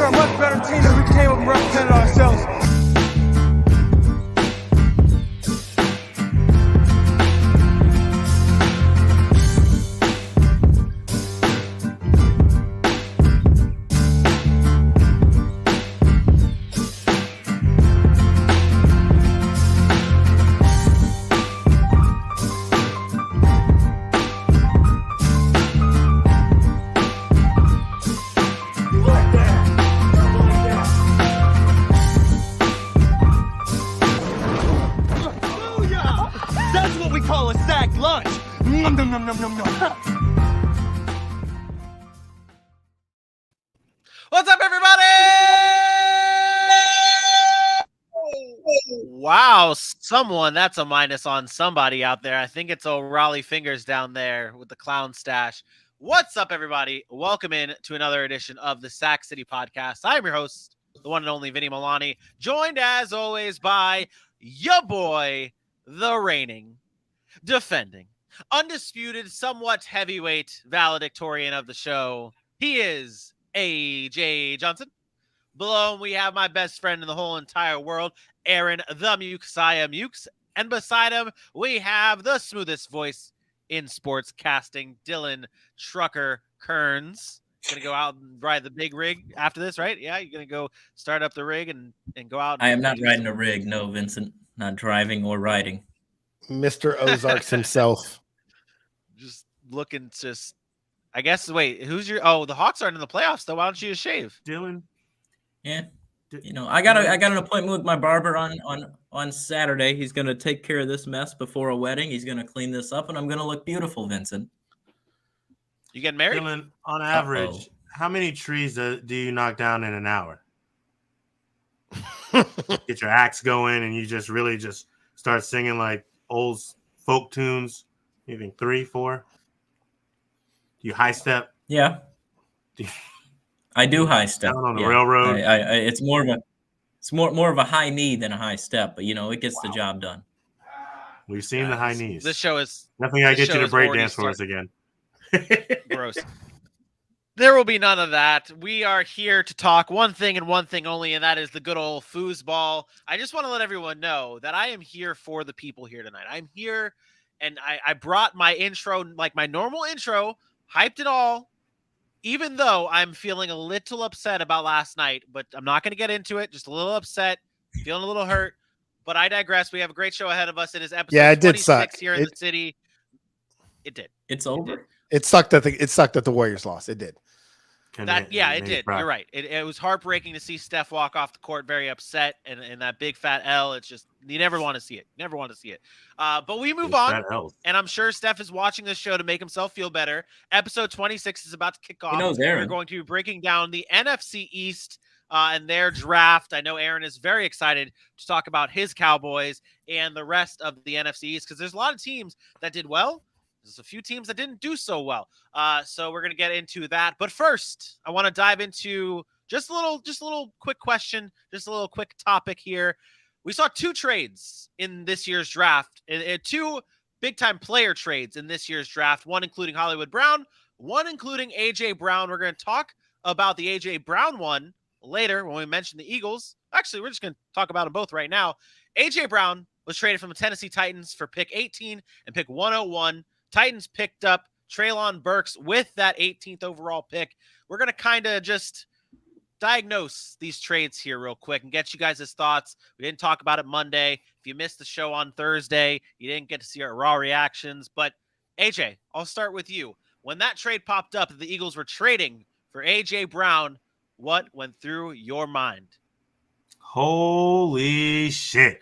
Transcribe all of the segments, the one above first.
a much better team than we came up and represented ourselves. What's up, everybody? Wow, that's a minus on somebody out there. I think it's O'Reilly Fingers down there with the clown stash. What's up, everybody? Welcome in to another edition of the Sac City Podcast. I'm your host, the one and only Vinny Milani, joined as always by ya boy, the reigning, defending, undisputed, somewhat heavyweight valedictorian of the show. He is AJ Johnson. Below him, we have my best friend in the whole entire world, Aaron the Mukesiah Mukes. And beside him, we have the smoothest voice in sports casting, Dylan Trucker Kearns. Gonna go out and ride the big rig after this, right? Yeah, you're gonna go start up the rig and go out. I am not riding a rig, no, Vincent. Not driving or riding. Mr. Ozarks himself. Just looking, I guess. Wait, who's your? Oh, the Hawks aren't in the playoffs, though. Why don't you just shave, Dylan? Yeah, I got an appointment with my barber on Saturday. He's gonna take care of this mess before a wedding. He's gonna clean this up, and I'm gonna look beautiful, Vincent. You getting married? Dylan, on average, how many trees do you knock down in an hour? Get your axe going, and you just really just start singing like old folk tunes. You think 3, 4? Do you high step? Yeah, I do high step down on the railroad. It's more of a high knee than a high step, but it gets the job done. We've seen the high knees. This show is definitely gotta get you to break dance for us again. Gross. There will be none of that. We are here to talk one thing and one thing only, and that is the good old foosball. I just want to let everyone know that I am here for the people here tonight. I'm here, and I brought my intro, like my normal intro, hyped it all, even though I'm feeling a little upset about last night, but I'm not going to get into it. Just a little upset, feeling a little hurt, but I digress. We have a great show ahead of us. It is episode it did 26 suck. here in the city. It did. It's over. It sucked that the Warriors lost. It did. It did. You're right. It was heartbreaking to see Steph walk off the court very upset and that big fat L. It's just, you never want to see it. Never want to see it. But we move on, and I'm sure Steph is watching this show to make himself feel better. Episode 26 is about to kick off. He knows Aaron. We're going to be breaking down the NFC East and their draft. I know Aaron is very excited to talk about his Cowboys and the rest of the NFC East because there's a lot of teams that did well. There's a few teams that didn't do so well. So we're going to get into that. But first, I want to dive into just a little quick question, just a little quick topic here. We saw 2 trades in this year's draft, 2 big-time player trades in this year's draft, one including Hollywood Brown, one including A.J. Brown. We're going to talk about the A.J. Brown one later when we mention the Eagles. Actually, we're just going to talk about them both right now. A.J. Brown was traded from the Tennessee Titans for pick 18 and pick 101. Titans picked up Treylon Burks with that 18th overall pick. We're going to kind of just diagnose these trades here real quick and get you guys' thoughts. We didn't talk about it Monday. If you missed the show on Thursday, you didn't get to see our raw reactions. But, AJ, I'll start with you. When that trade popped up that the Eagles were trading for A.J. Brown, what went through your mind? Holy shit.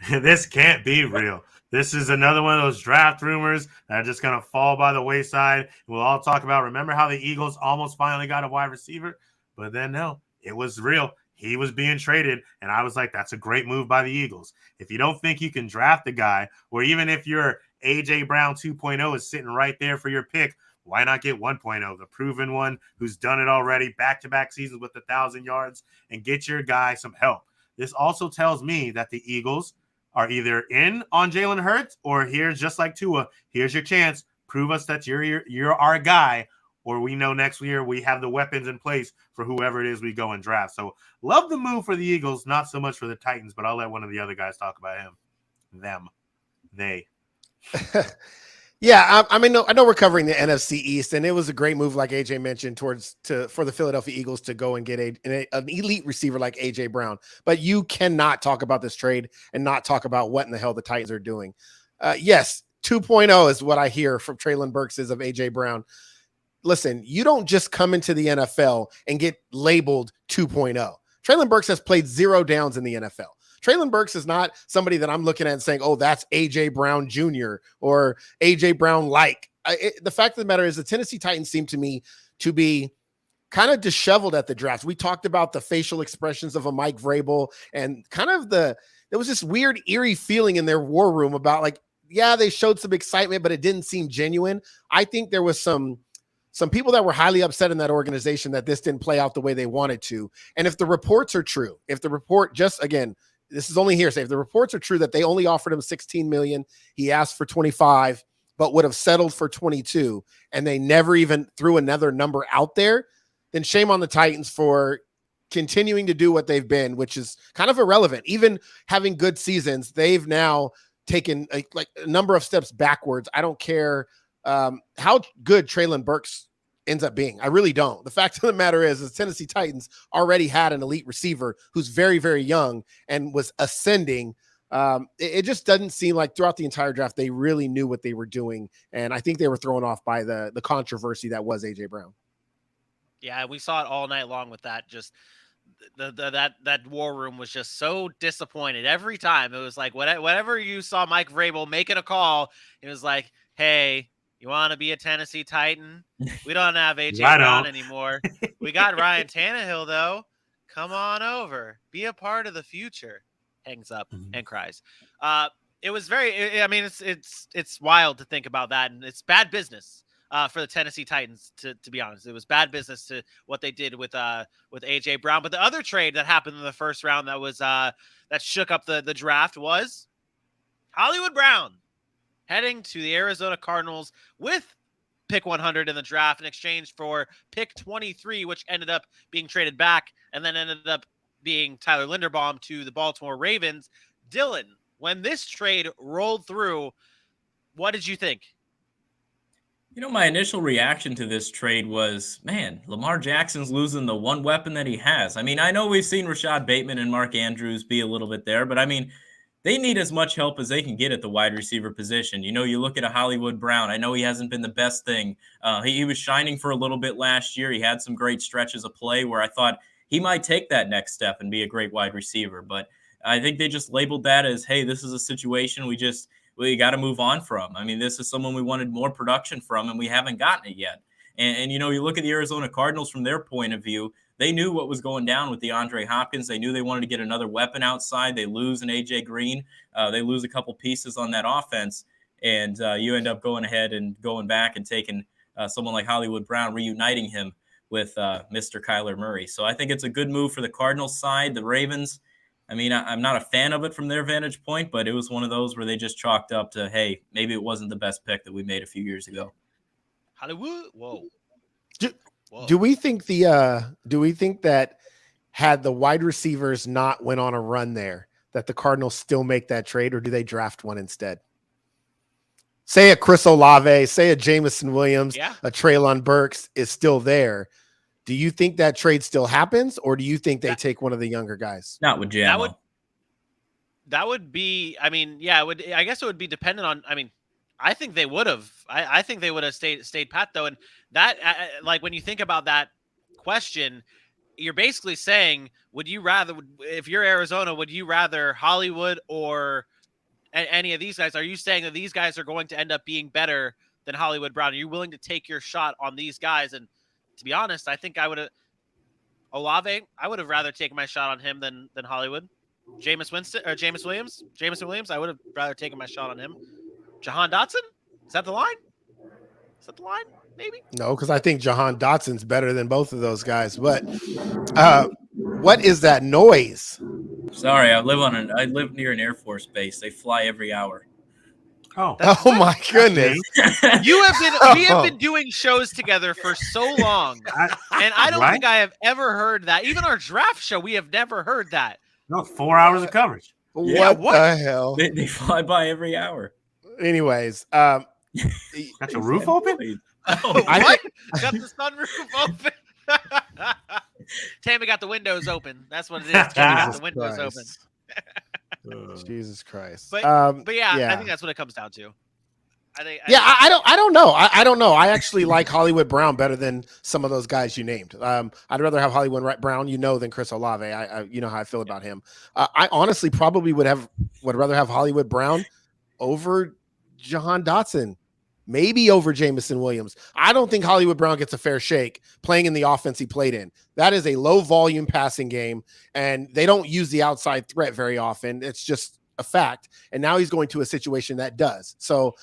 This can't be real. This is another one of those draft rumors that are just going to fall by the wayside. We'll all talk about, remember how the Eagles almost finally got a wide receiver? But then, no, it was real. He was being traded, and I was like, that's a great move by the Eagles. If you don't think you can draft the guy, or even if your A.J. Brown 2.0 is sitting right there for your pick, why not get 1.0, the proven one who's done it already, back-to-back seasons with 1,000 yards, and get your guy some help? This also tells me that the Eagles are either in on Jalen Hurts or here, just like Tua, here's your chance. Prove us that you're our guy, or we know next year we have the weapons in place for whoever it is we go and draft. So love the move for the Eagles, not so much for the Titans, but I'll let one of the other guys talk about him. They. Yeah, I mean, I know we're covering the NFC East, and it was a great move, like AJ mentioned, for the Philadelphia Eagles to go and get an elite receiver like AJ Brown. But you cannot talk about this trade and not talk about what in the hell the Titans are doing. Yes, 2.0 is what I hear from Treylon Burks of AJ Brown. Listen, you don't just come into the NFL and get labeled 2.0. Treylon Burks has played 0 downs in the NFL. Treylon Burks is not somebody that I'm looking at and saying, oh, that's A.J. Brown Jr. or A.J. Brown-like. The fact of the matter is the Tennessee Titans seem to me to be kind of disheveled at the draft. We talked about the facial expressions of a Mike Vrabel and kind of there was this weird, eerie feeling in their war room about like, yeah, they showed some excitement, but it didn't seem genuine. I think there was some people that were highly upset in that organization that this didn't play out the way they wanted to. And if the reports are true, if the report this is only hearsay. If the reports are true that they only offered him $16 million, he asked for 25, but would have settled for 22, and they never even threw another number out there, then shame on the Titans for continuing to do what they've been, which is kind of irrelevant. Even having good seasons, they've now taken a number of steps backwards. I don't care how good Treylon Burks ends up being. I really don't. The fact of the matter is the Tennessee Titans already had an elite receiver who's very, very young and was ascending. It just doesn't seem like throughout the entire draft, they really knew what they were doing. And I think they were thrown off by the controversy that was AJ Brown. Yeah, we saw it all night long with that. Just that war room was just so disappointed every time. It was like whatever you saw Mike Vrabel making a call, it was like, hey, you want to be a Tennessee Titan? We don't have A.J. Brown anymore. We got Ryan Tannehill, though. Come on over. Be a part of the future. Hangs up and cries. It was very – I mean, it's wild to think about that, and it's bad business for the Tennessee Titans, to be honest. It was bad business to what they did with A.J. Brown. But the other trade that happened in the first round that shook up the draft was Hollywood Brown heading to the Arizona Cardinals with pick 100 in the draft in exchange for pick 23, which ended up being traded back and then ended up being Tyler Linderbaum to the Baltimore Ravens. Dylan, when this trade rolled through, what did you think? You know, my initial reaction to this trade was, man, Lamar Jackson's losing the one weapon that he has. I mean, I know we've seen Rashad Bateman and Mark Andrews be a little bit there, but I mean, they need as much help as they can get at the wide receiver position. You know, you look at a Hollywood Brown. I know he hasn't been the best thing. He was shining for a little bit last year. He had some great stretches of play where I thought he might take that next step and be a great wide receiver. But I think they just labeled that as, hey, this is a situation we got to move on from. I mean, this is someone we wanted more production from, and we haven't gotten it yet. And you know, you look at the Arizona Cardinals from their point of view. They knew what was going down with DeAndre Hopkins. They knew they wanted to get another weapon outside. They lose an A.J. Green. They lose a couple pieces on that offense. And you end up going ahead and going back and taking someone like Hollywood Brown, reuniting him with Mr. Kyler Murray. So I think it's a good move for the Cardinals side. The Ravens, I mean, I'm not a fan of it from their vantage point, but it was one of those where they just chalked up to, hey, maybe it wasn't the best pick that we made a few years ago. Hollywood? Whoa. Do we think that had the wide receivers not went on a run there, that the Cardinals still make that trade, or do they draft one instead? Say a Chris Olave, say a Jameson Williams, a Treylon Burks is still there. Do you think that trade still happens, or do you think they take one of the younger guys? Not with Jammo. That would be, I mean, yeah, it would. I guess it would be dependent on, I mean, I think they would have. I think they would have stayed pat, though. And that, like, when you think about that question, you're basically saying, would you rather, if you're Arizona, would you rather Hollywood or any of these guys? Are you saying that these guys are going to end up being better than Hollywood Brown? Are you willing to take your shot on these guys? And to be honest, I think I would have, Olave, I would have rather taken my shot on him than Hollywood. Jameson Williams, I would have rather taken my shot on him. Jahan Dotson? Is that the line? Maybe? No, because I think Jahan Dotson's better than both of those guys. But what is that noise? Sorry, I live near an Air Force base. They fly every hour. Oh, Oh my goodness. We have been doing shows together for so long, and I don't think I have ever heard that. Even our draft show, we have never heard that. No, it's 4 hours of coverage. What the hell? They fly by every hour. Anyways, Got your roof open? What? Got the sunroof open. Tammy got the windows open. That's what it is. Tammy got the windows open. Jesus Christ. But yeah, I think that's what it comes down to. I don't know. I don't know. I actually like Hollywood Brown better than some of those guys you named. I'd rather have Hollywood Brown, than Chris Olave. I you know how I feel about him. I honestly probably would rather have Hollywood Brown over Jahan Dotson, maybe over Jamison Williams. I don't think Hollywood Brown gets a fair shake playing in the offense he played in. That is a low volume passing game, and they don't use the outside threat very often. It's just a fact. And now he's going to a situation that does. So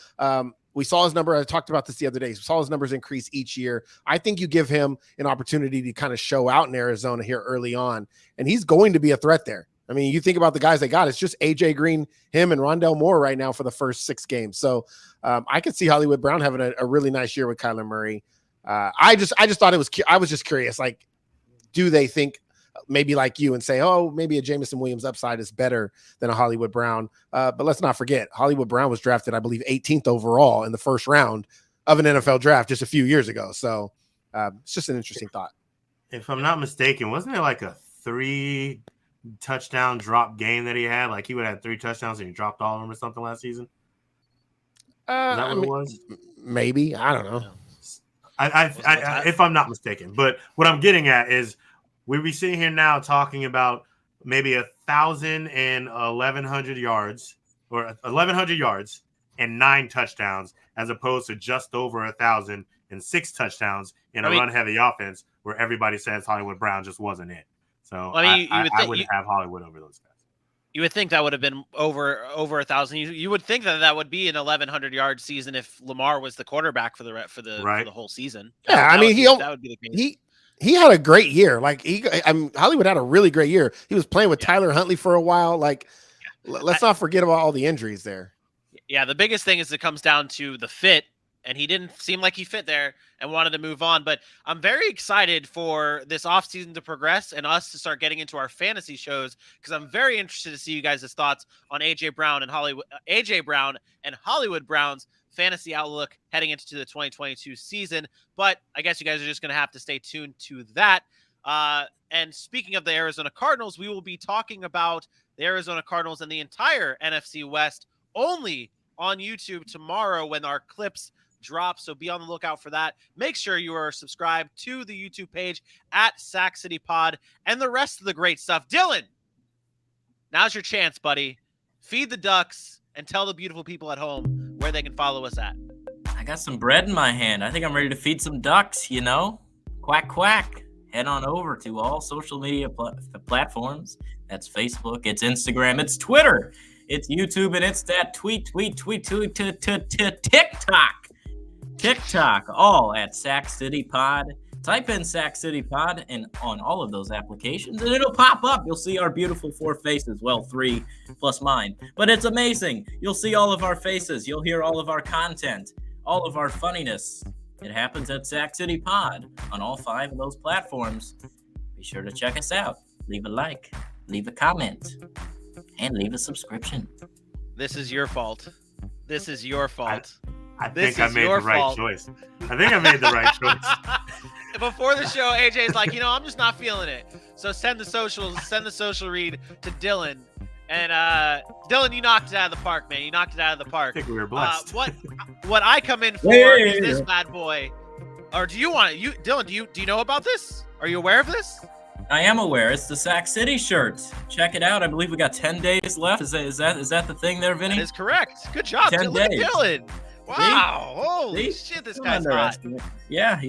we saw his number. I talked about this the other day. We saw his numbers increase each year. I think you give him an opportunity to kind of show out in Arizona here early on, and he's going to be a threat there. I mean, you think about the guys they got, it's just AJ Green, him, and Rondell Moore right now for the first 6 games. So I could see Hollywood Brown having a really nice year with Kyler Murray. I just thought I was just curious, like, do they think maybe like you and say, oh, maybe a Jamison Williams upside is better than a Hollywood Brown. But let's not forget, Hollywood Brown was drafted, I believe, 18th overall in the first round of an NFL draft just a few years ago. So it's just an interesting thought. If I'm not mistaken, wasn't there like a 3 touchdown drop game that he had? Like he would have 3 touchdowns and he dropped all of them or something last season? Is that what it was? Maybe. I don't know. I if I'm not mistaken. But what I'm getting at is we'd be sitting here now talking about maybe 1,000 and 1,100 yards or 1,100 yards and 9 touchdowns as opposed to just over 1,000 and 6 touchdowns in a run-heavy offense where everybody says Hollywood Brown just wasn't it. So I would have Hollywood over those guys. You would think that would have been over 1,000. You would think that would be an 1,100-yard season if Lamar was the quarterback for the whole season. Yeah, that would be the case. He had a great year. Like Hollywood had a really great year. He was playing with Tyler Huntley for a while. Like, let's not forget about all the injuries there. Yeah, the biggest thing is it comes down to the fit, and he didn't seem like he fit there and wanted to move on. But I'm very excited for this offseason to progress and us to start getting into our fantasy shows because I'm very interested to see you guys' thoughts on AJ Brown and Hollywood Brown's fantasy outlook heading into the 2022 season. But I guess you guys are just going to have to stay tuned to that. And speaking of the Arizona Cardinals, we will be talking about the Arizona Cardinals and the entire NFC West only on YouTube tomorrow when our clips drop. So be on the lookout for that. Make sure you are subscribed to the YouTube page at Sac City Pod and the rest of the great stuff. Dylan, now's your chance, buddy. Feed the ducks and tell the beautiful people at home where they can follow us at. I got some bread in my hand. I think I'm ready to feed some ducks, Quack, quack. Head on over to all social media platforms. That's Facebook, it's Instagram, it's Twitter, it's YouTube, and it's that tweet, TikTok, all at Sac City Pod. Type in Sac City Pod and on all of those applications, and it'll pop up. You'll see our beautiful 4 faces. Well, 3 plus mine. But it's amazing. You'll see all of our faces. You'll hear all of our content, all of our funniness. It happens at Sac City Pod on all 5 of those platforms. Be sure to check us out. Leave a like, leave a comment, and leave a subscription. This is your fault. This is your fault. I think I made the right choice. I think I made the right choice. Before the show, AJ's like, I'm just not feeling it. So send the social read to Dylan. And Dylan, you knocked it out of the park, man. You knocked it out of the park. I think we were blessed. What I come in for is this bad boy. Or do you want it? Dylan, do you know about this? Are you aware of this? I am aware. It's the Sac City shirt. Check it out. I believe we got 10 days left. Is that the thing there, Vinny? That is correct. Good job, 10 days. Dylan. Wow. Holy shit, this guy's hot. Yeah,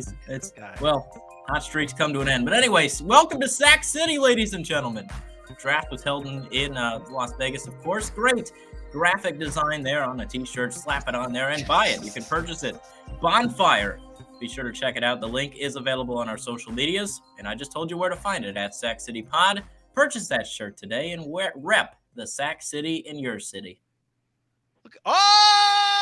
hot streaks come to an end. But anyways, welcome to Sac City, ladies and gentlemen. The draft was held in Las Vegas, of course. Great graphic design there on a t-shirt. Slap it on there and buy it. You can purchase it. Bonfire. Be sure to check it out. The link is available on our social medias, and I just told you where to find it at Sac City Pod. Purchase that shirt today and rep the Sac City in your city. Oh!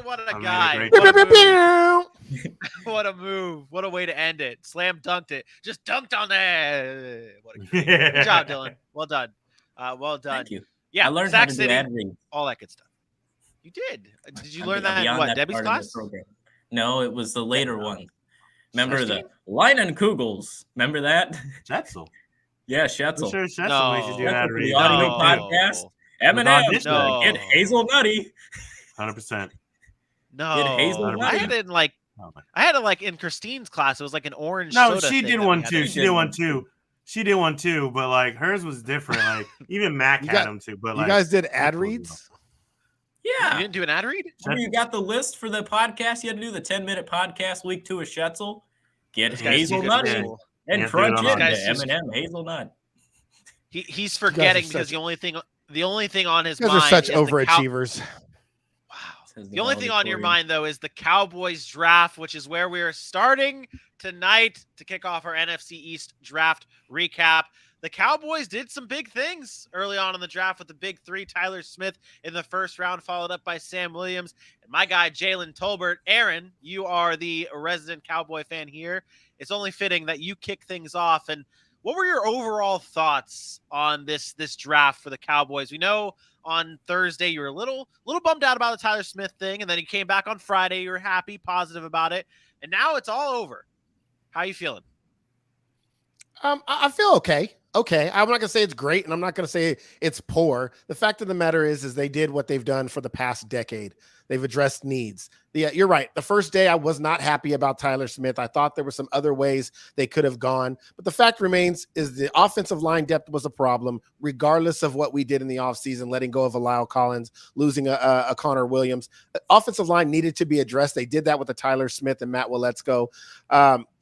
What a I mean, guy. great What a job. move. What a move. What a way to end it. Slam dunked it. Just dunked on it. What a good job, Dylan. Well done. Well done. Thank you. Yeah, I learned Sac how to do City, ad reads. all that good stuff. You did. Did you I'm learn that in beyond what, that Debbie's part of the class? program. No, it was the later one. Remember First the team? Leinenkugels? Remember that? Jetzel. Yeah, I'm Schetzel. sure Schetzel No. makes you do Schetzel ad for reads. the audio No. podcast. With Eminem, audition. No. get hazelnutty. 100%. No. hazelnut. I had it in like, Oh, my- I had it like in Christine's class. It was like an orange No, soda she thing did that we one had too. to- She did one too. She did one too, but like hers was different. Like even Mac You had got- them too. But You like guys did ad Schetzel, reads? You Yeah. didn't do an ad read? Remember you got the list for the podcast? You had to do the 10-minute podcast week 2 of Schetzel. Get This guy's too good for hazelnutty school. and Yeah, crunch dude, I'm into on. Eminem hazelnut. He's forgetting because such- the only thing on his You guys mind are such is the overachievers. Wow. Says The only thing on your valedictorian. mind, though, is the Cowboys draft, which is where we are starting tonight to kick off our NFC East draft recap. The Cowboys did some big things early on in the draft with the big three: Tyler Smith in the first round, followed up by Sam Williams and my guy Jalen Tolbert. Aaron, you are the resident Cowboy fan here. It's only fitting that you kick things off. And what were your overall thoughts on this draft for the Cowboys? We know on Thursday you were a little bummed out about the Tyler Smith thing, and then he came back on Friday. You were happy, positive about it, and now it's all over. How you feeling? I feel okay. Okay. I'm not gonna say it's great, and I'm not gonna say it's poor. The fact of the matter is they did what they've done for the past decade. They've addressed needs. Yeah, you're right. The first day I was not happy about Tyler Smith. I thought there were some other ways they could have gone. But the fact remains is the offensive line depth was a problem, regardless of what we did in the offseason, letting go of a Lyle Collins, losing a Connor Williams. Offensive line needed to be addressed. They did that with the Tyler Smith and Matt Waletzko.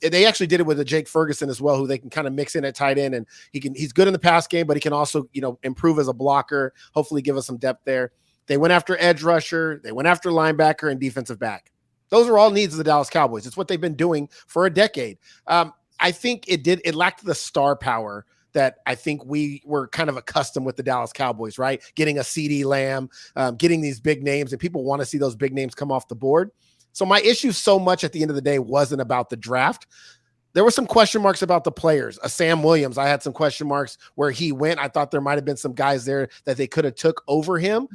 They actually did it with a Jake Ferguson as well, who they can kind of mix in at tight end. And he's good in the pass game, but he can also, improve as a blocker, hopefully give us some depth there. They went after edge rusher. They went after linebacker and defensive back. Those are all needs of the Dallas Cowboys. It's what they've been doing for a decade. I think it lacked the star power that I think we were kind of accustomed with the Dallas Cowboys, right? Getting a CD Lamb, getting these big names, and people want to see those big names come off the board. So my issue so much at the end of the day wasn't about the draft. There were some question marks about the players. Sam Williams, I had some question marks where he went. I thought there might have been some guys there that they could have took over him.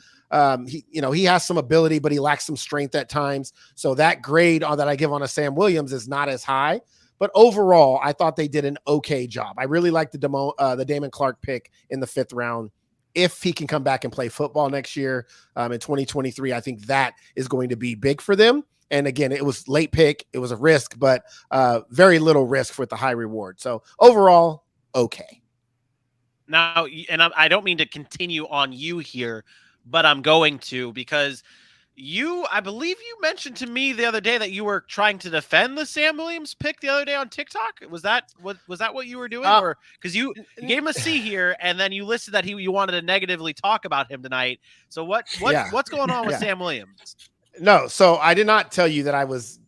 He has some ability, but he lacks some strength at times. So that grade that I give on a Sam Williams is not as high. But overall, I thought they did an okay job. I really like the Damon Clark pick in the 5th round. If he can come back and play football next year in 2023, I think that is going to be big for them. And again, it was late pick. It was a risk, but very little risk with the high reward. So overall, okay. Now, and I don't mean to continue on you here, but I'm going to, because I believe you mentioned to me the other day that you were trying to defend the Sam Williams pick the other day on TikTok. Was that what you were doing? Or because you gave him a C here, and then you listed that you wanted to negatively talk about him tonight. So what's going on with Sam Williams? No, so I did not tell you that I was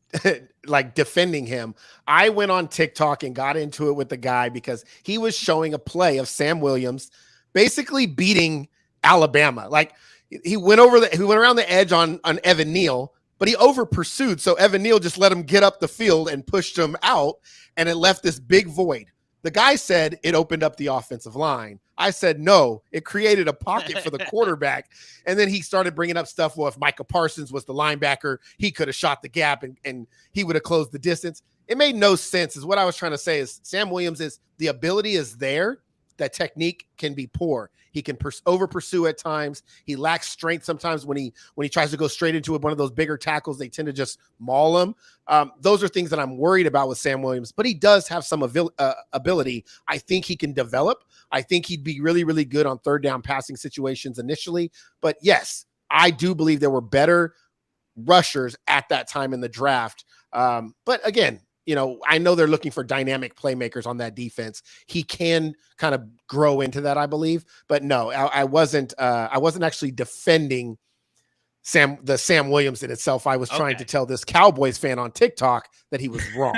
like defending him. I went on TikTok and got into it with the guy because he was showing a play of Sam Williams basically beating Alabama. Like he went around the edge on Evan Neal, but he over pursued. So Evan Neal just let him get up the field and pushed him out, and it left this big void. The guy said it opened up the offensive line. I said, no, it created a pocket for the quarterback. And then he started bringing up stuff. Well, if Micah Parsons was the linebacker, he could have shot the gap and he would have closed the distance. It made no sense. Is what I was trying to say is Sam Williams the ability is there. That technique can be poor. He can over pursue at times. He lacks strength sometimes when he tries to go straight into one of those bigger tackles. They tend to just maul him. Those are things that I'm worried about with Sam Williams, but he does have some ability. I think he can develop. I think he'd be really, really good on 3rd down passing situations initially. But yes, I do believe there were better rushers at that time in the draft. But again, I know they're looking for dynamic playmakers on that defense. He can kind of grow into that, I believe. But no, I wasn't actually defending Sam Williams in itself. I was trying to tell this Cowboys fan on TikTok that he was wrong.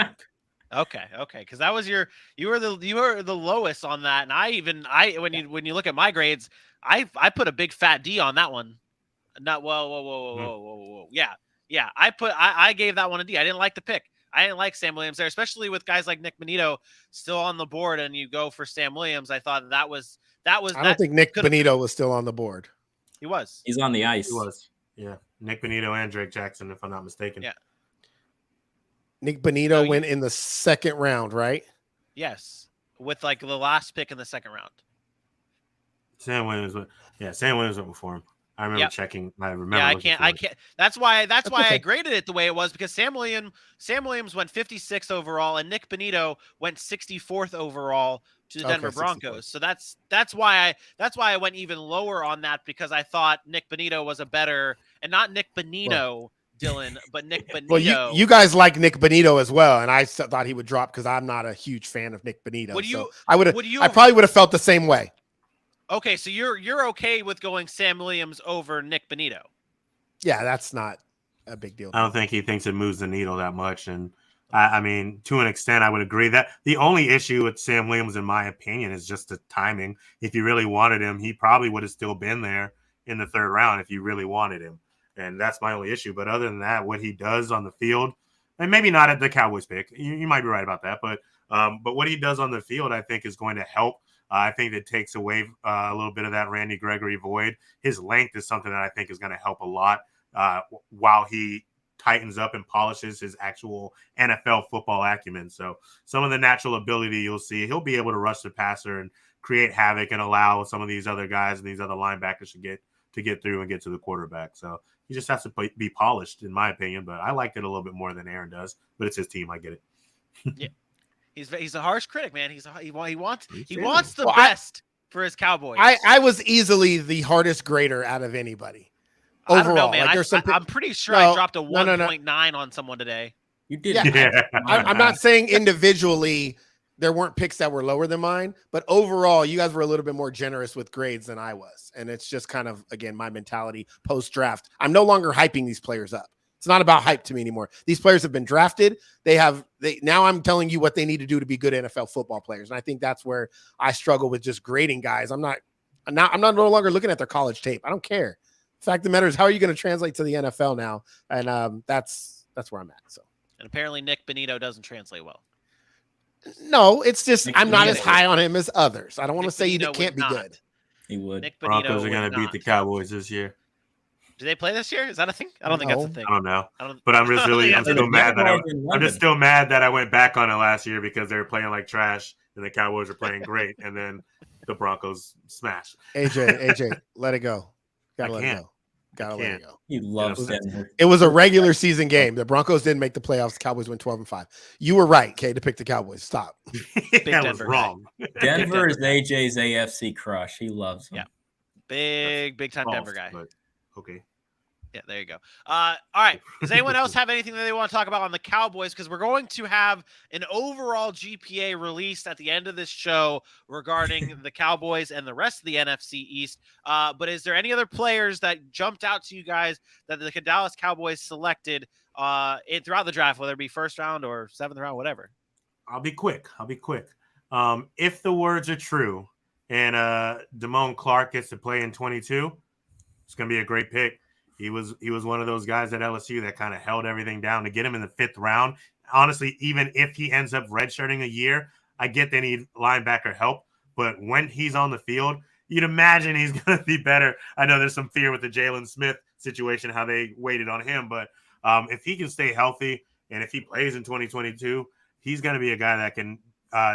Okay, because that was you were the lowest on that, and when you look at my grades, I put a big fat D on that one. Not whoa. Yeah. I gave that one a D. I didn't like the pick. I didn't like Sam Williams there, especially with guys like Nick Bonito still on the board, and you go for Sam Williams. I thought that was. I don't think Nick Bonito was still on the board. He was. He's on the ice. He was. Yeah, Nick Bonito and Drake Jackson, if I'm not mistaken. Yeah. Nick Bonito went in the second round, right? Yes, with like the last pick in the second round. Sam Williams went before him. I remember checking. I remember. Yeah, I can't. That's why okay. I graded it the way it was, because Sam Williams went 56th overall and Nick Bonito went 64th overall to the Denver Broncos. 64. So that's why I went even lower on that, because I thought Nick Bonito was a better, and not Nick Bonito, Dylan, but Nick Bonito. Well, you guys like Nick Bonito as well, and I thought he would drop because I'm not a huge fan of Nick Bonito. I probably would have felt the same way. Okay, so you're okay with going Sam Williams over Nick Bonito? Yeah, that's not a big deal. I don't think he thinks it moves the needle that much, and I mean, to an extent, I would agree that the only issue with Sam Williams, in my opinion, is just the timing. If you really wanted him, he probably would have still been there in the third round if you really wanted him, and that's my only issue. But other than that, what he does on the field, and maybe not at the Cowboys pick, you might be right about that, but what he does on the field, I think, is going to help. I think that takes away a little bit of that Randy Gregory void. His length is something that I think is going to help a lot while he tightens up and polishes his actual NFL football acumen. So some of the natural ability you'll see, he'll be able to rush the passer and create havoc and allow some of these other guys and these other linebackers to get through and get to the quarterback. So he just has to be polished, in my opinion. But I liked it a little bit more than Aaron does. But it's his team. I get it. Yeah. He's a harsh critic, man. He wants the best for his Cowboys. I was easily the hardest grader out of anybody. Overall, I don't know, man. Like I'm pretty sure I dropped a 1.9 on someone today. You did. Yeah. I'm not saying individually there weren't picks that were lower than mine, but overall, you guys were a little bit more generous with grades than I was. And it's just kind of, again, my mentality post-draft. I'm no longer hyping these players up. It's not about hype to me anymore. These players have been drafted. Now I'm telling you what they need to do to be good NFL football players. And I think that's where I struggle with just grading guys. I'm no longer looking at their college tape. I don't care. The fact of the matter is, how are you going to translate to the NFL now? And that's where I'm at. So. And apparently Nick Bonito doesn't translate well. No, it's just I'm not as high on him as others. I don't want to say he can't be good. He would. Nick Bonito Broncos are going to beat the Cowboys this year. Do they play this year? Is that a thing? I don't think that's a thing. I don't know. But I'm just I'm still mad that I went back on it last year because they were playing like trash and the Cowboys were playing great, and then the Broncos smashed. AJ, let it go. Gotta let it go. He loves Denver. It was a regular season game. The Broncos didn't make the playoffs. The Cowboys went 12-5. You were right, Kay, to pick the Cowboys. Stop. That was wrong. Denver is AJ's AFC crush. He loves them. Yeah. Big time Denver guy. Okay. Yeah, there you go. All right. Does anyone else have anything that they want to talk about on the Cowboys? Because we're going to have an overall GPA released at the end of this show regarding the Cowboys and the rest of the NFC East. But is there any other players that jumped out to you guys that the Dallas Cowboys selected throughout the draft, whether it be first round or seventh round, whatever? I'll be quick. If the words are true and Damone Clark gets to play in 22, it's going to be a great pick. He was one of those guys at LSU that kind of held everything down to get him in the fifth round. Honestly, even if he ends up redshirting a year, I get they need linebacker help. But when he's on the field, you'd imagine he's going to be better. I know there's some fear with the Jalen Smith situation, how they waited on him. But if he can stay healthy and if he plays in 2022, he's going to be a guy that can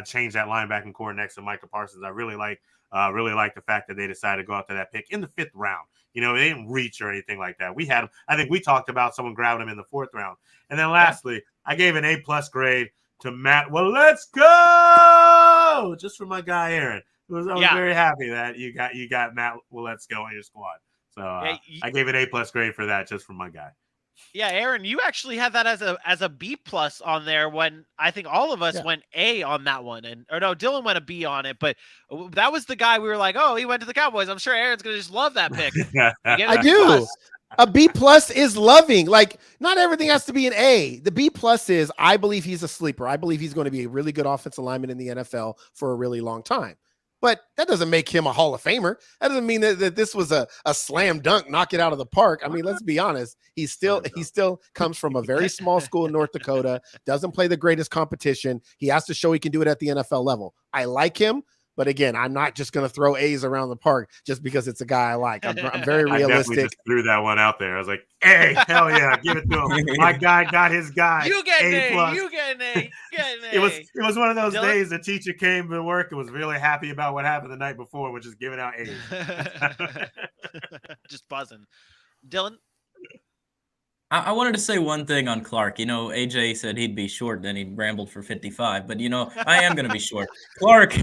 change that linebacking core next to Micah Parsons. I really like the fact that they decided to go after that pick in the fifth round. You know, they didn't reach or anything like that. We had him. I think we talked about someone grabbing him in the fourth round. And then lastly, I gave an A+ grade to Matt. Well, let's go just for my guy Aaron. I was very happy that you got Matt. Well, let's go in your squad. So I gave an A+ grade for that just for my guy. Yeah, Aaron, you actually had that as a B+ on there when I think all of us went A on that one, Dylan went a B on it, but that was the guy we were like, oh, he went to the Cowboys. I'm sure Aaron's gonna just love that pick. I do. A B+ is loving. Like, not everything has to be an A. The B+ is I believe he's a sleeper. I believe he's going to be a really good offensive lineman in the NFL for a really long time. but that doesn't make him a Hall of Famer. That doesn't mean that this was a slam dunk, knock it out of the park. I mean, let's be honest. He still comes from a very small school in North Dakota, doesn't play the greatest competition. He has to show he can do it at the NFL level. I like him. But again, I'm not just going to throw A's around the park just because it's a guy I like. I'm very realistic. I definitely just threw that one out there. I was like, hey, hell yeah, give it to him. My guy got his guy. You get an A. You get an A. You get an A. It was one of those days the teacher came to work and was really happy about what happened the night before, which is giving out A's. Just buzzing. Dylan? I wanted to say one thing on Clark. AJ said he'd be short, then he rambled for 55. But, I am going to be short. Clark,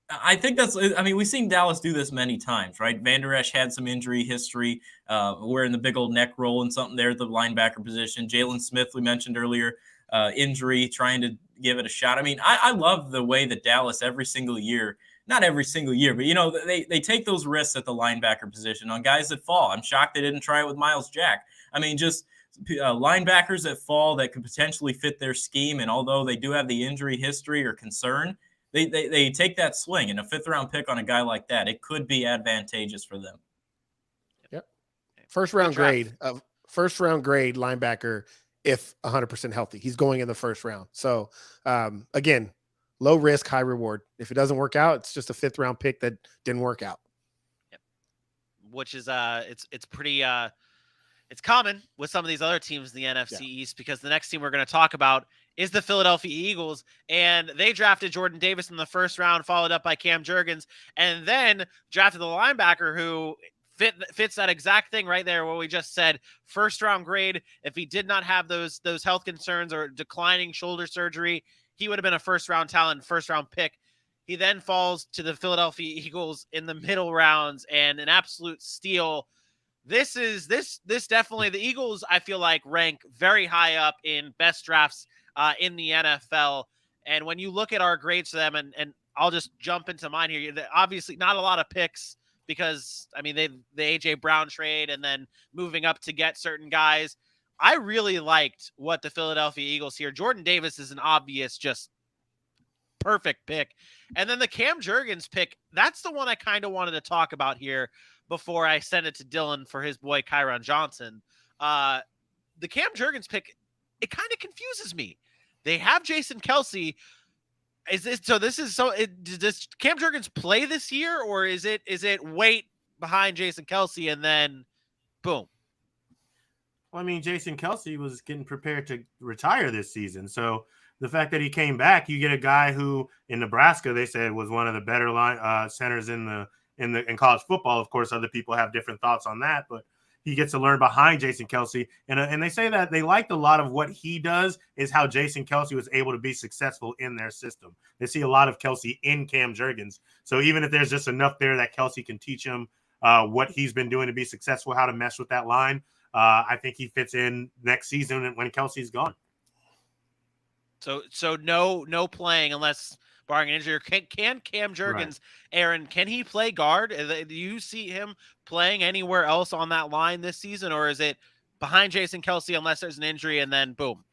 I think we've seen Dallas do this many times, right? Van Der Esch had some injury history, wearing the big old neck roll and something there at the linebacker position. Jalen Smith, we mentioned earlier, injury, trying to give it a shot. I mean, I love the way that Dallas every single year, not every single year, but, they take those risks at the linebacker position on guys that fall. I'm shocked they didn't try it with Miles Jack. I mean, just linebackers that fall that could potentially fit their scheme. And although they do have the injury history or concern, they take that swing. And a 5th-round pick on a guy like that, it could be advantageous for them. Yep. First-round grade linebacker if 100% healthy. He's going in the first round. So, again, low risk, high reward. If it doesn't work out, it's just a 5th-round pick that didn't work out. Yep. Which is it's pretty it's common with some of these other teams in the NFC East, because the next team we're going to talk about is the Philadelphia Eagles, and they drafted Jordan Davis in the first round, followed up by Cam Jergens, and then drafted the linebacker who fits that exact thing right there, what we just said. First round grade. If he did not have those health concerns or declining shoulder surgery, he would have been a first-round talent, first-round pick. He then falls to the Philadelphia Eagles in the middle rounds, and an absolute steal. This definitely, the Eagles, I feel like, rank very high up in best drafts in the NFL. And when you look at our grades for them, and I'll just jump into mine here. Obviously, not a lot of picks because, I mean, the A.J. Brown trade and then moving up to get certain guys. I really liked what the Philadelphia Eagles here. Jordan Davis is an obvious, just perfect pick. And then the Cam Jergens pick, that's the one I kind of wanted to talk about here before I send it to Dylan for his boy Kyron Johnson. The Cam Jergens pick, it kind of confuses me. They have Jason Kelce. Does Cam Jergens play this year, or is it wait behind Jason Kelce and then boom? Well, I mean, Jason Kelce was getting prepared to retire this season. So the fact that he came back, you get a guy who in Nebraska, they said was one of the better centers in college football. Of course, other people have different thoughts on that, but he gets to learn behind Jason Kelce. And they say that they liked a lot of what he does is how Jason Kelce was able to be successful in their system. They see a lot of Kelce in Cam Jergens. So even if there's just enough there that Kelce can teach him what he's been doing to be successful, how to mess with that line, I think he fits in next season when Kelsey's gone. So no playing unless barring an injury. Can Cam Jergens, right. Aaron, can he play guard? Do you see him playing anywhere else on that line this season, or is it behind Jason Kelce unless there's an injury and then boom?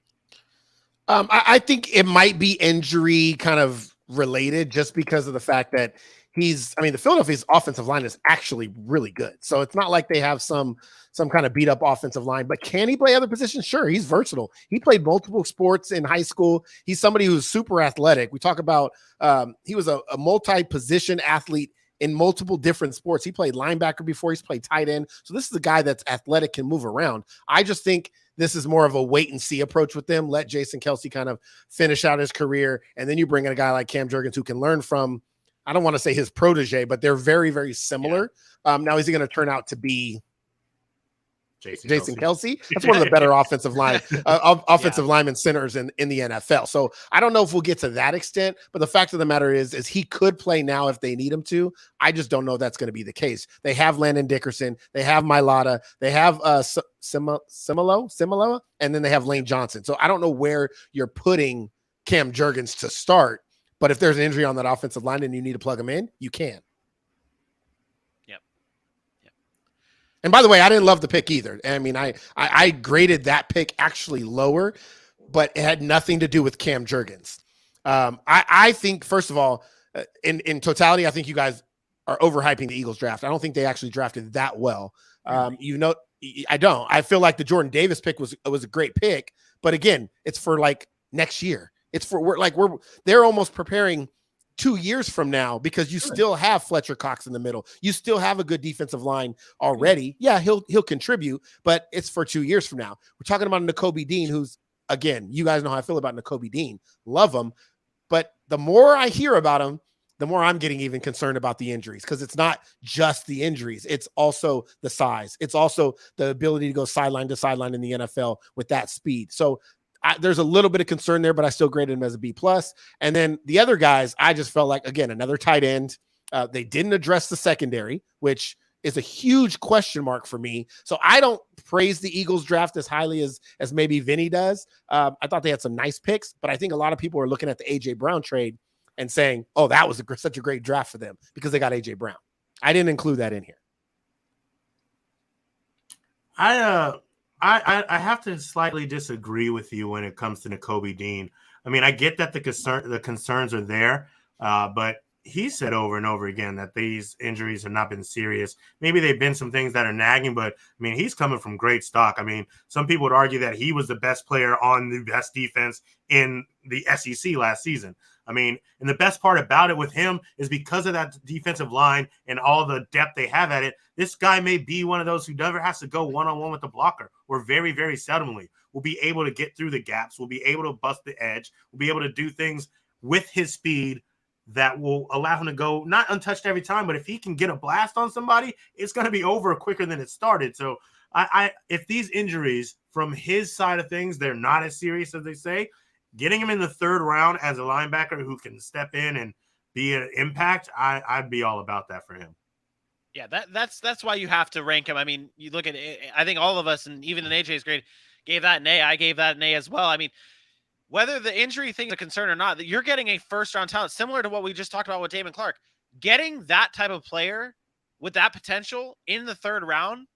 I think it might be injury kind of related just because of the fact that the Philadelphia's offensive line is actually really good. So it's not like they have some kind of beat up offensive line, but can he play other positions? Sure. He's versatile. He played multiple sports in high school. He's somebody who's super athletic. We talk about, he was a multi-position athlete in multiple different sports. He played linebacker before. He's played tight end. So this is a guy that's athletic, can move around. I just think this is more of a wait and see approach with them. Let Jason Kelce kind of finish out his career. And then you bring in a guy like Cam Jergens who can learn from, I don't want to say his protege, but they're very, very similar. Yeah. Now, is he going to turn out to be Jason Kelce? That's one of the better offensive lineman centers in the NFL. So I don't know if we'll get to that extent, but the fact of the matter is he could play now if they need him to. I just don't know if that's going to be the case. They have Landon Dickerson, they have Mailata, they have Simolo, and then they have Lane Johnson. So I don't know where you're putting Cam Jergens to start. But if there's an injury on that offensive line and you need to plug him in, you can. Yep. And by the way, I didn't love the pick either. I mean, I graded that pick actually lower, but it had nothing to do with Cam Jergens. I think, first of all, in totality, I think you guys are overhyping the Eagles draft. I don't think they actually drafted that well. I don't. I feel like the Jordan Davis pick was a great pick, but again, it's for like next year. It's for they're almost preparing 2 years from now because you still have Fletcher Cox in the middle. You still have a good defensive line already. Yeah, he'll contribute, but it's for 2 years from now. We're talking about Nakobe Dean, who's, again, you guys know how I feel about Nakobe Dean. Love him, but the more I hear about him, the more I'm getting even concerned about the injuries, because it's not just the injuries. It's also the size. It's also the ability to go sideline to sideline in the NFL with that speed. So there's a little bit of concern there, but I still graded him as a B+. And then the other guys, I just felt like, again, another tight end. They didn't address the secondary, which is a huge question mark for me. So I don't praise the Eagles draft as highly as maybe Vinny does. I thought they had some nice picks, but I think a lot of people are looking at the A.J. Brown trade and saying, oh, that was such a great draft for them because they got A.J. Brown. I didn't include that in here. I have to slightly disagree with you when it comes to Nakobe Dean. I mean, I get that the concerns are there, but he said over and over again that these injuries have not been serious. Maybe they've been some things that are nagging, but I mean, he's coming from great stock. I mean, some people would argue that he was the best player on the best defense in the SEC last season. I mean, and the best part about it with him is because of that defensive line and all the depth they have at it, this guy may be one of those who never has to go one-on-one with the blocker, or very, very seldomly will be able to get through the gaps, will be able to bust the edge, will be able to do things with his speed that will allow him to go not untouched every time, but if he can get a blast on somebody, it's going to be over quicker than it started. So if these injuries from his side of things, they're not as serious as they say, getting him in the third round as a linebacker who can step in and be an impact, I'd be all about that for him. Yeah, that's why you have to rank him. I mean, you look at it, I think all of us, and even in AJ's grade, gave that an A. I gave that an A as well. I mean, whether the injury thing is a concern or not, that you're getting a first-round talent, similar to what we just talked about with Damon Clark. Getting that type of player with that potential in the third round,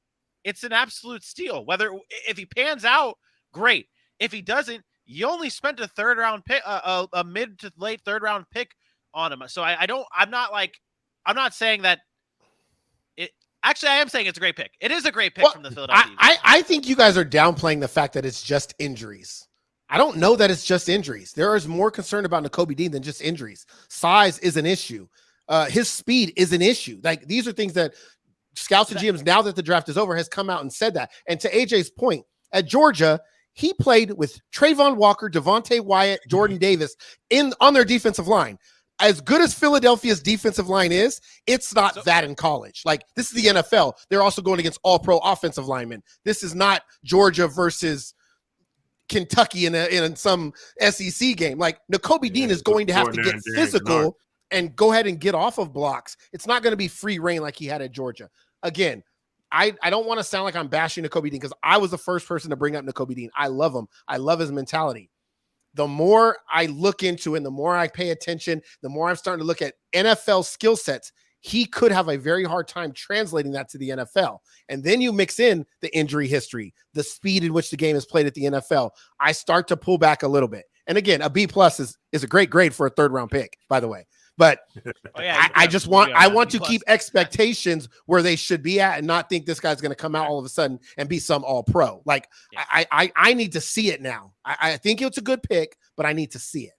it's an absolute steal. If he pans out, great. If he doesn't, you only spent a third-round pick, a mid to late third-round pick on him. So I'm not saying that. Actually, I am saying it's a great pick. It is a great pick from the Philadelphia Eagles. I think you guys are downplaying the fact that it's just injuries. I don't know that it's just injuries. There is more concern about Nakobe Dean than just injuries. Size is an issue. His speed is an issue. Like, these are things that scouts and GMs, now that the draft is over, has come out and said that. And to AJ's point, at Georgia, he played with Trayvon Walker, Devontae Wyatt, Jordan Davis on their defensive line. As good as Philadelphia's defensive line is, it's not that in college. Like, this is the NFL. They're also going against all-pro offensive linemen. This is not Georgia versus Kentucky in some SEC game. Like, Nakobe Dean is going to have to get physical and go ahead and get off of blocks. It's not going to be free reign like he had at Georgia. Again, I don't want to sound like I'm bashing Nakobe Dean, because I was the first person to bring up Nakobe Dean. I love him. I love his mentality. The more I look into it, and the more I pay attention, the more I'm starting to look at NFL skill sets, he could have a very hard time translating that to the NFL. And then you mix in the injury history, the speed in which the game is played at the NFL. I start to pull back a little bit. And again, a B+ is a great grade for a third-round pick, by the way. But I want to keep expectations where they should be at, and not think this guy's going to come out all of a sudden and be some all-pro. Like, yeah. I need to see it now. I think it's a good pick, but I need to see it.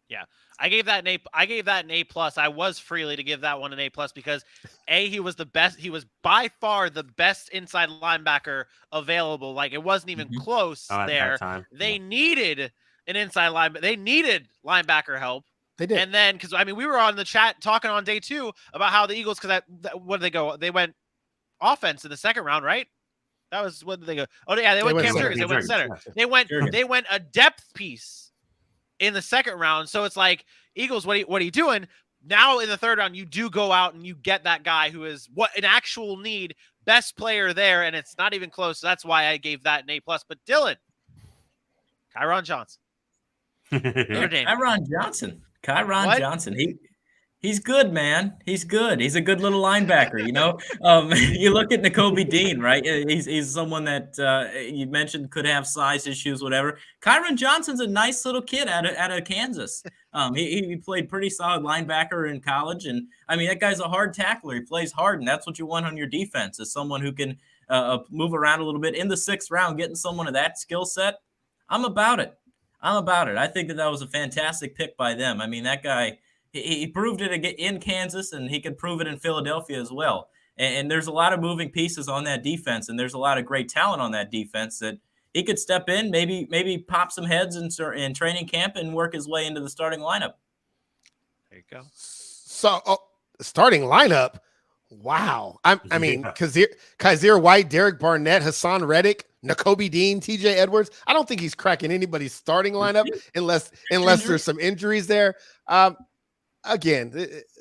Yeah. I gave that an A. I gave that an A+. I was freely to give that one an A+ because he was the best. He was by far the best inside linebacker available. Like, it wasn't even close there. They needed an inside linebacker. They needed linebacker help. They did. And then, because, I mean, we were on the chat talking on day 2 about how the Eagles, because what did they go? They went offense in the second round, right? That was, what did they go? Oh, yeah, they went Cam Jergens. They went center. They went a depth piece in the second round. So it's like, Eagles, what are you doing? Now in the third round, you do go out and you get that guy who is an actual need, best player there, and it's not even close. So that's why I gave that an A+. But Dylan, Kyron Johnson. Kyron Johnson. He's good, man. He's good. He's a good little linebacker, you know. You look at Nakobe Dean, right? He's someone that you mentioned could have size issues, whatever. Kyron Johnson's a nice little kid out of Kansas. He played pretty solid linebacker in college, and I mean that guy's a hard tackler. He plays hard, and that's what you want on your defense is someone who can move around a little bit in the 6th round, getting someone of that skill set. I'm about it. I think that was a fantastic pick by them. I mean that guy. He proved it in Kansas, and he could prove it in Philadelphia as well. And there's a lot of moving pieces on that defense, and there's a lot of great talent on that defense that he could step in, maybe pop some heads in training camp and work his way into the starting lineup. There you go. So, starting lineup. Wow. I mean, Kaiser White, Derek Barnett, Hassan Reddick, Nakobe Dean, TJ Edwards. I don't think he's cracking anybody's starting lineup unless there's some injuries there. Again,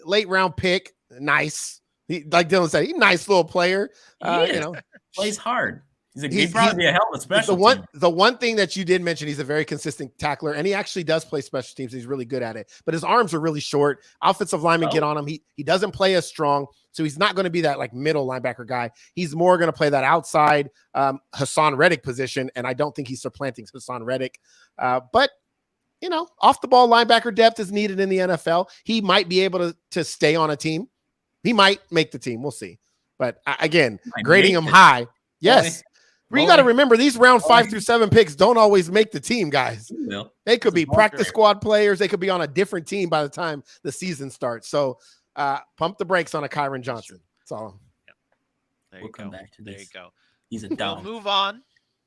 late round pick, nice. Like Dylan said, he's a nice little player. You know, plays hard. He'd probably be a hell of a special team. The one thing that you did mention, he's a very consistent tackler, and he actually does play special teams. He's really good at it, but his arms are really short. Offensive linemen get on him. He doesn't play as strong, so he's not going to be that like middle linebacker guy. He's more going to play that outside Hassan Reddick position, and I don't think he's supplanting Hassan Reddick. But you know, off the ball linebacker depth is needed in the NFL. He might be able to stay on a team. He might make the team. We'll see. But again, grading him high. Yes. You got to remember these round 5 through 7 picks don't always make the team, guys. They could be practice squad players. They could be on a different team by the time the season starts. So pump the brakes on a Kyron Johnson. That's all. There you go. There you go. He's a dog. We'll move on.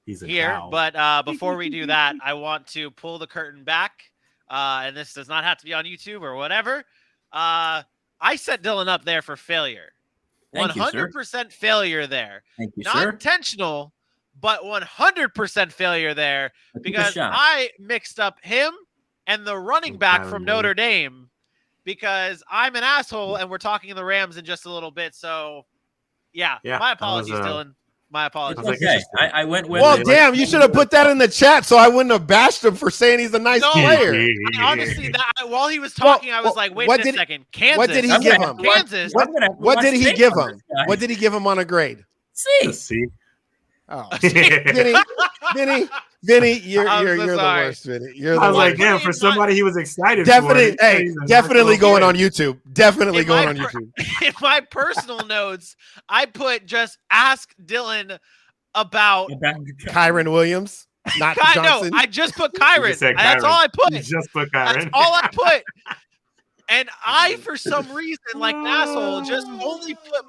He's a here, cow. but before we do that, I want to pull the curtain back, and this does not have to be on YouTube or whatever. I set Dylan up there for failure. 100% failure there. Thank you, not sir. Intentional, but 100% failure there because I mixed up him and the running back from Notre Dame because I'm an asshole, and we're talking the Rams in just a little bit. So, yeah my apologies, Dylan. My apologies. Okay. I went with. Well, damn, you should have put that in the chat so I wouldn't have bashed him for saying he's a nice player. Honestly, while he was talking, I was like, wait a second. Kansas. What did he give him? Kansas. What did he give him? What did he give him on a grade? C. Oh, Vinny, you're the worst, Vinny. I was like, damn, for somebody he was excited definitely going on YouTube. Definitely going on YouTube. In my personal notes, I put just ask Dylan about Kyron Williams, not Johnson. No, I just put Kyron. That's all I put. You just put Kyron. That's all I put. And I, for some reason, like an asshole, just only put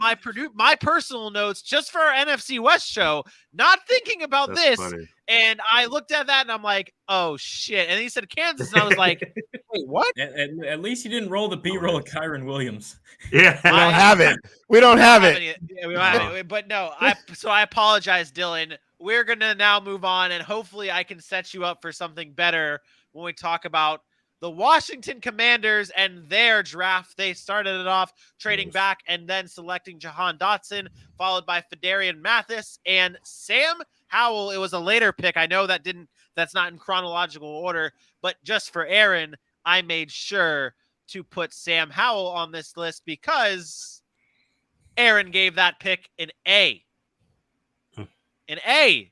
my personal notes just for our NFC West show, not thinking about this. Funny. And I looked at that and I'm like, oh shit. And he said Kansas, and I was like, wait, what? At least you didn't roll the B-roll of Kyron Williams. Yeah, we don't have it. We don't have it. Yeah, we don't have it. But no, so I apologize, Dylan. We're gonna now move on, and hopefully I can set you up for something better when we talk about the Washington Commanders and their draft. They started it off trading back and then selecting Jahan Dotson, followed by Fedarian Mathis and Sam Howell. It was a later pick. I know that's not in chronological order, but just for Aaron, I made sure to put Sam Howell on this list because Aaron gave that pick an A. An A.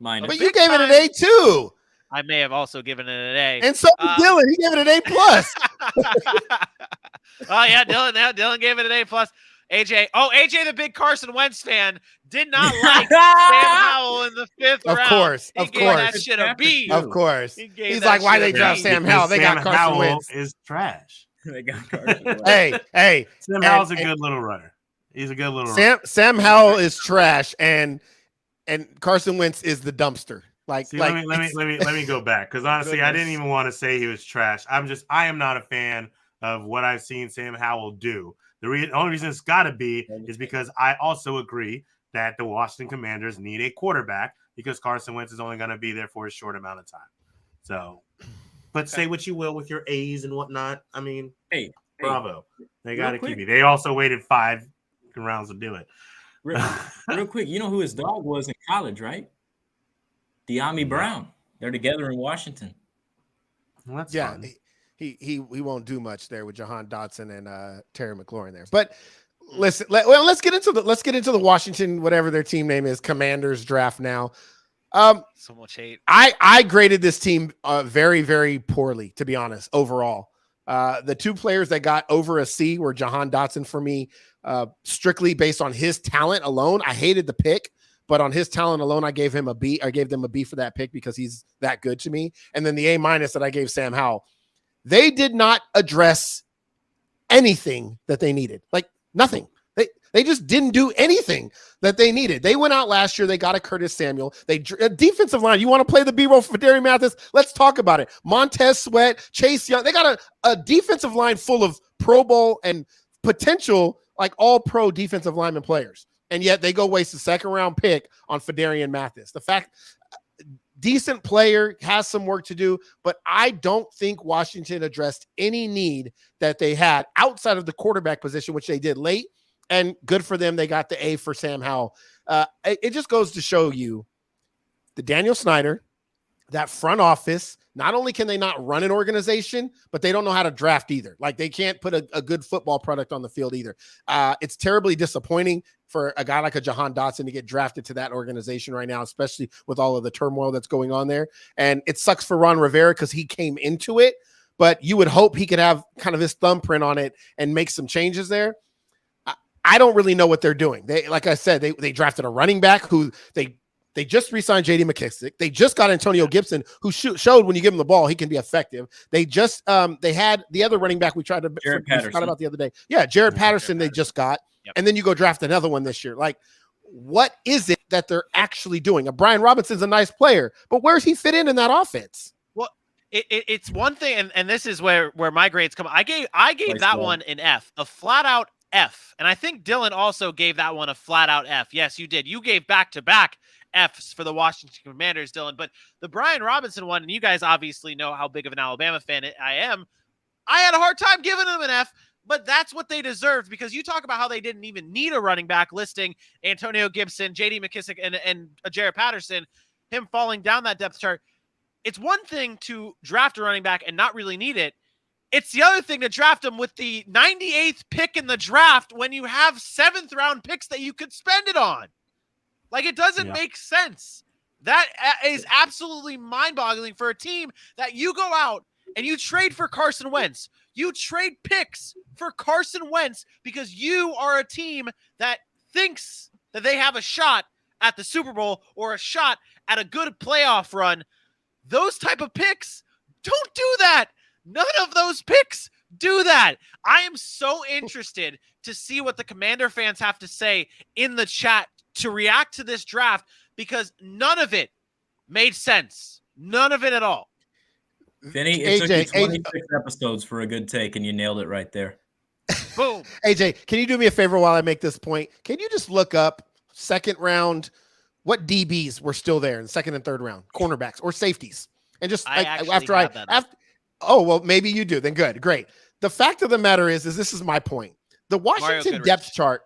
Minus. But you gave it an A too. I may have also given it an A. And so did Dylan. He gave it an A plus. Oh yeah, Dylan gave it an A plus. AJ, the big Carson Wentz fan, did not like Sam Howell in the 5th round. Of course. He gave that shit a B. Of course. He's like, why they draft Sam Howell? They got Carson Wentz. Is trash. They got Carson. Hey. Sam Howell's a good little runner. He's a good little runner. Sam Howell is trash, and Carson Wentz is the dumpster. Let me go back because honestly, I didn't even want to say he was trash. I am not a fan of what I've seen Sam Howell do. The only reason it's got to be is because I also agree that the Washington Commanders need a quarterback because Carson Wentz is only going to be there for a short amount of time. So, but say what you will with your A's and whatnot. I mean, hey, bravo. They got to keep me. They also waited 5 rounds to do it. Real quick, you know who his dog was in college, right? De'Ami Brown. They're together in Washington. Well, that's fun. he won't do much there with Jahan Dotson and Terry McLaurin there. But listen, let's get into the Washington, whatever their team name is, Commanders draft now. So much hate. I graded this team very, very poorly, to be honest, overall. The two players that got over a C were Jahan Dotson for me, strictly based on his talent alone. I hated the pick, but on his talent alone, I gave him a B. I gave them a B for that pick because he's that good to me. And then the A- that I gave Sam Howell. They did not address anything that they needed. Like nothing. They just didn't do anything that they needed. They went out last year. They got a Curtis Samuel. Defensive line. You want to play the B-roll for Darin Mathis? Let's talk about it. Montez Sweat, Chase Young. They got a defensive line full of Pro Bowl and potential like all-pro defensive lineman players. And yet they go waste a second-round pick on Darin Mathis. The fact, decent player, has some work to do, but I don't think Washington addressed any need that they had outside of the quarterback position, which they did late. And good for them. They got the A for Sam Howell. It just goes to show you the Daniel Snyder, that front office, not only can they not run an organization, but they don't know how to draft either. Like they can't put a good football product on the field either. It's terribly disappointing for a guy like a Jahan Dotson to get drafted to that organization right now, especially with all of the turmoil that's going on there. And it sucks for Ron Rivera because he came into it, but you would hope he could have kind of his thumbprint on it and make some changes there. I don't really know what they're doing. Like I said, they drafted a running back who they just re-signed J.D. McKissick. They just got Antonio Gibson, who showed when you give him the ball, he can be effective. They just they had the other running back we tried to forgot about the other day. Yeah, Jared Patterson they just got. Yep. And then you go draft another one this year. Like, what is it that they're actually doing? Brian Robinson's a nice player, but where's he fit in that offense? Well, it's one thing, and this is where my grades come. I gave that one an F, a flat out F. And I think Dylan also gave that one a flat out F. Yes, you did. You gave back-to-back Fs for the Washington Commanders, Dylan. But the Brian Robinson one, and you guys obviously know how big of an Alabama fan I am, I had a hard time giving him an F, but that's what they deserved because you talk about how they didn't even need a running back listing Antonio Gibson, J.D. McKissick, and Jared Patterson, him falling down that depth chart. It's one thing to draft a running back and not really need it. It's the other thing to draft him with the 98th pick in the draft when you have 7th round picks that you could spend it on. Like, it doesn't make sense. That is absolutely mind-boggling for a team that you go out and you trade for Carson Wentz. You trade picks for Carson Wentz because you are a team that thinks that they have a shot at the Super Bowl or a shot at a good playoff run. Those type of picks don't do that. None of those picks do that. I am so interested to see what the Commander fans have to say in the chat to react to this draft because none of it made sense. None of it at all. Vinny, it took you 26 episodes for a good take, and you nailed it right there. Boom. AJ, can you do me a favor while I make this point? Can you just look up second round, what DBs were still there in second and third round, cornerbacks or safeties? And just oh, well, maybe you do. Then good. Great. The fact of the matter is this is my point. The Washington depth chart,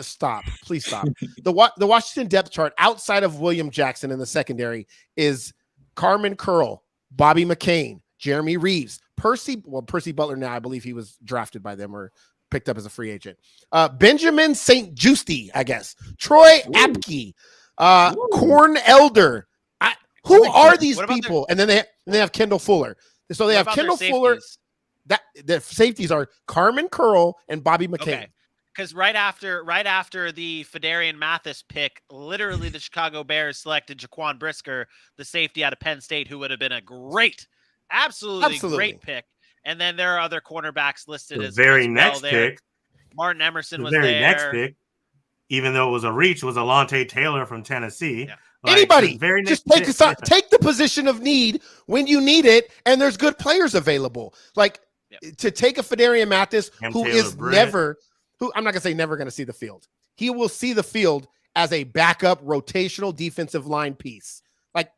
stop. Please stop. The Washington depth chart outside of William Jackson in the secondary is Carmen Curl, Bobby McCain, Jeremy Reeves, Percy Butler now, I believe he was drafted by them or picked up as a free agent. Benjamin St. Justy, I guess. Troy Apke, Corn Elder. Who are these people? And then they have Kendall Fuller. So they have Kendall Fuller. That the safeties are Carmen Curl and Bobby McCain. Okay. Because right after the Darin Mathis pick, literally the Chicago Bears selected Jaquan Brisker, the safety out of Penn State, who would have been a absolutely great pick. And then there are other cornerbacks listed as very well next there. pick. Martin Emerson was very there. Next pick, even though it was a reach, was Alontae Taylor from Tennessee. Yeah. Anybody, just take the position of need when you need it, and there's good players available. Like to take a Darin Mathis, who is never, I'm not gonna say never gonna see the field. He will see the field as a backup rotational defensive line piece. Like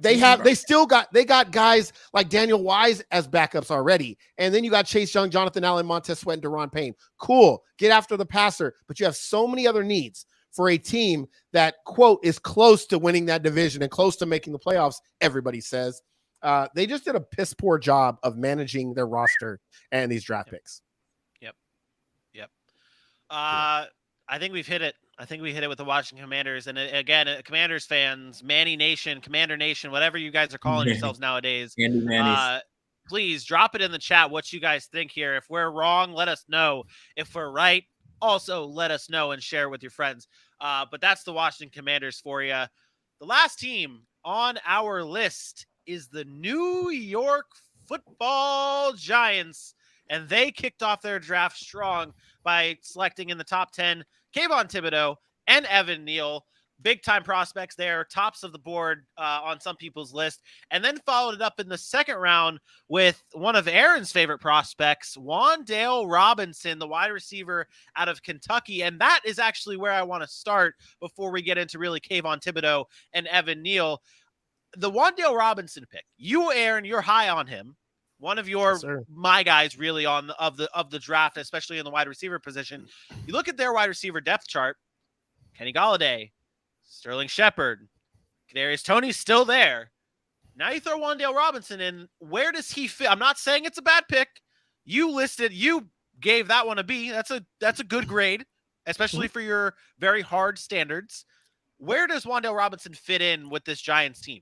they got guys like Daniel Wise as backups already, and then you got Chase Young, Jonathan Allen, Montez Sweat, and Daron Payne. Cool, get after the passer, but you have so many other needs for a team that, quote, is close to winning that division and close to making the playoffs, everybody says. They just did a piss poor job of managing their roster and these draft picks. Yep. I think we've hit it. I think we hit it with the Washington Commanders. And again, Commanders fans, Manny Nation, Commander Nation, whatever you guys are calling yourselves nowadays, please drop it in the chat what you guys think here. If we're wrong, let us know. If we're right, also let us know and share with your friends. But that's the Washington Commanders for you. The last team on our list is the New York Football Giants, and they kicked off their draft strong by selecting in the top 10 Kayvon Thibodeau and Evan Neal. Big-time prospects there, tops of the board on some people's list, and then followed it up in the second round with one of Aaron's favorite prospects, Wan'Dale Robinson, the wide receiver out of Kentucky, and that is actually where I want to start before we get into really Kayvon Thibodeau and Evan Neal. The Wan'Dale Robinson pick, you, Aaron, you're high on him. One of your my guys really on of the draft, especially in the wide receiver position. You look at their wide receiver depth chart, Kenny Golladay, Sterling Shepard, Kadarius Toney's still there. Now you throw Wan'Dale Robinson in. Where does he fit? I'm not saying it's a bad pick. You gave that one a B. That's a good grade, especially for your very hard standards. Where does Wan'Dale Robinson fit in with this Giants team?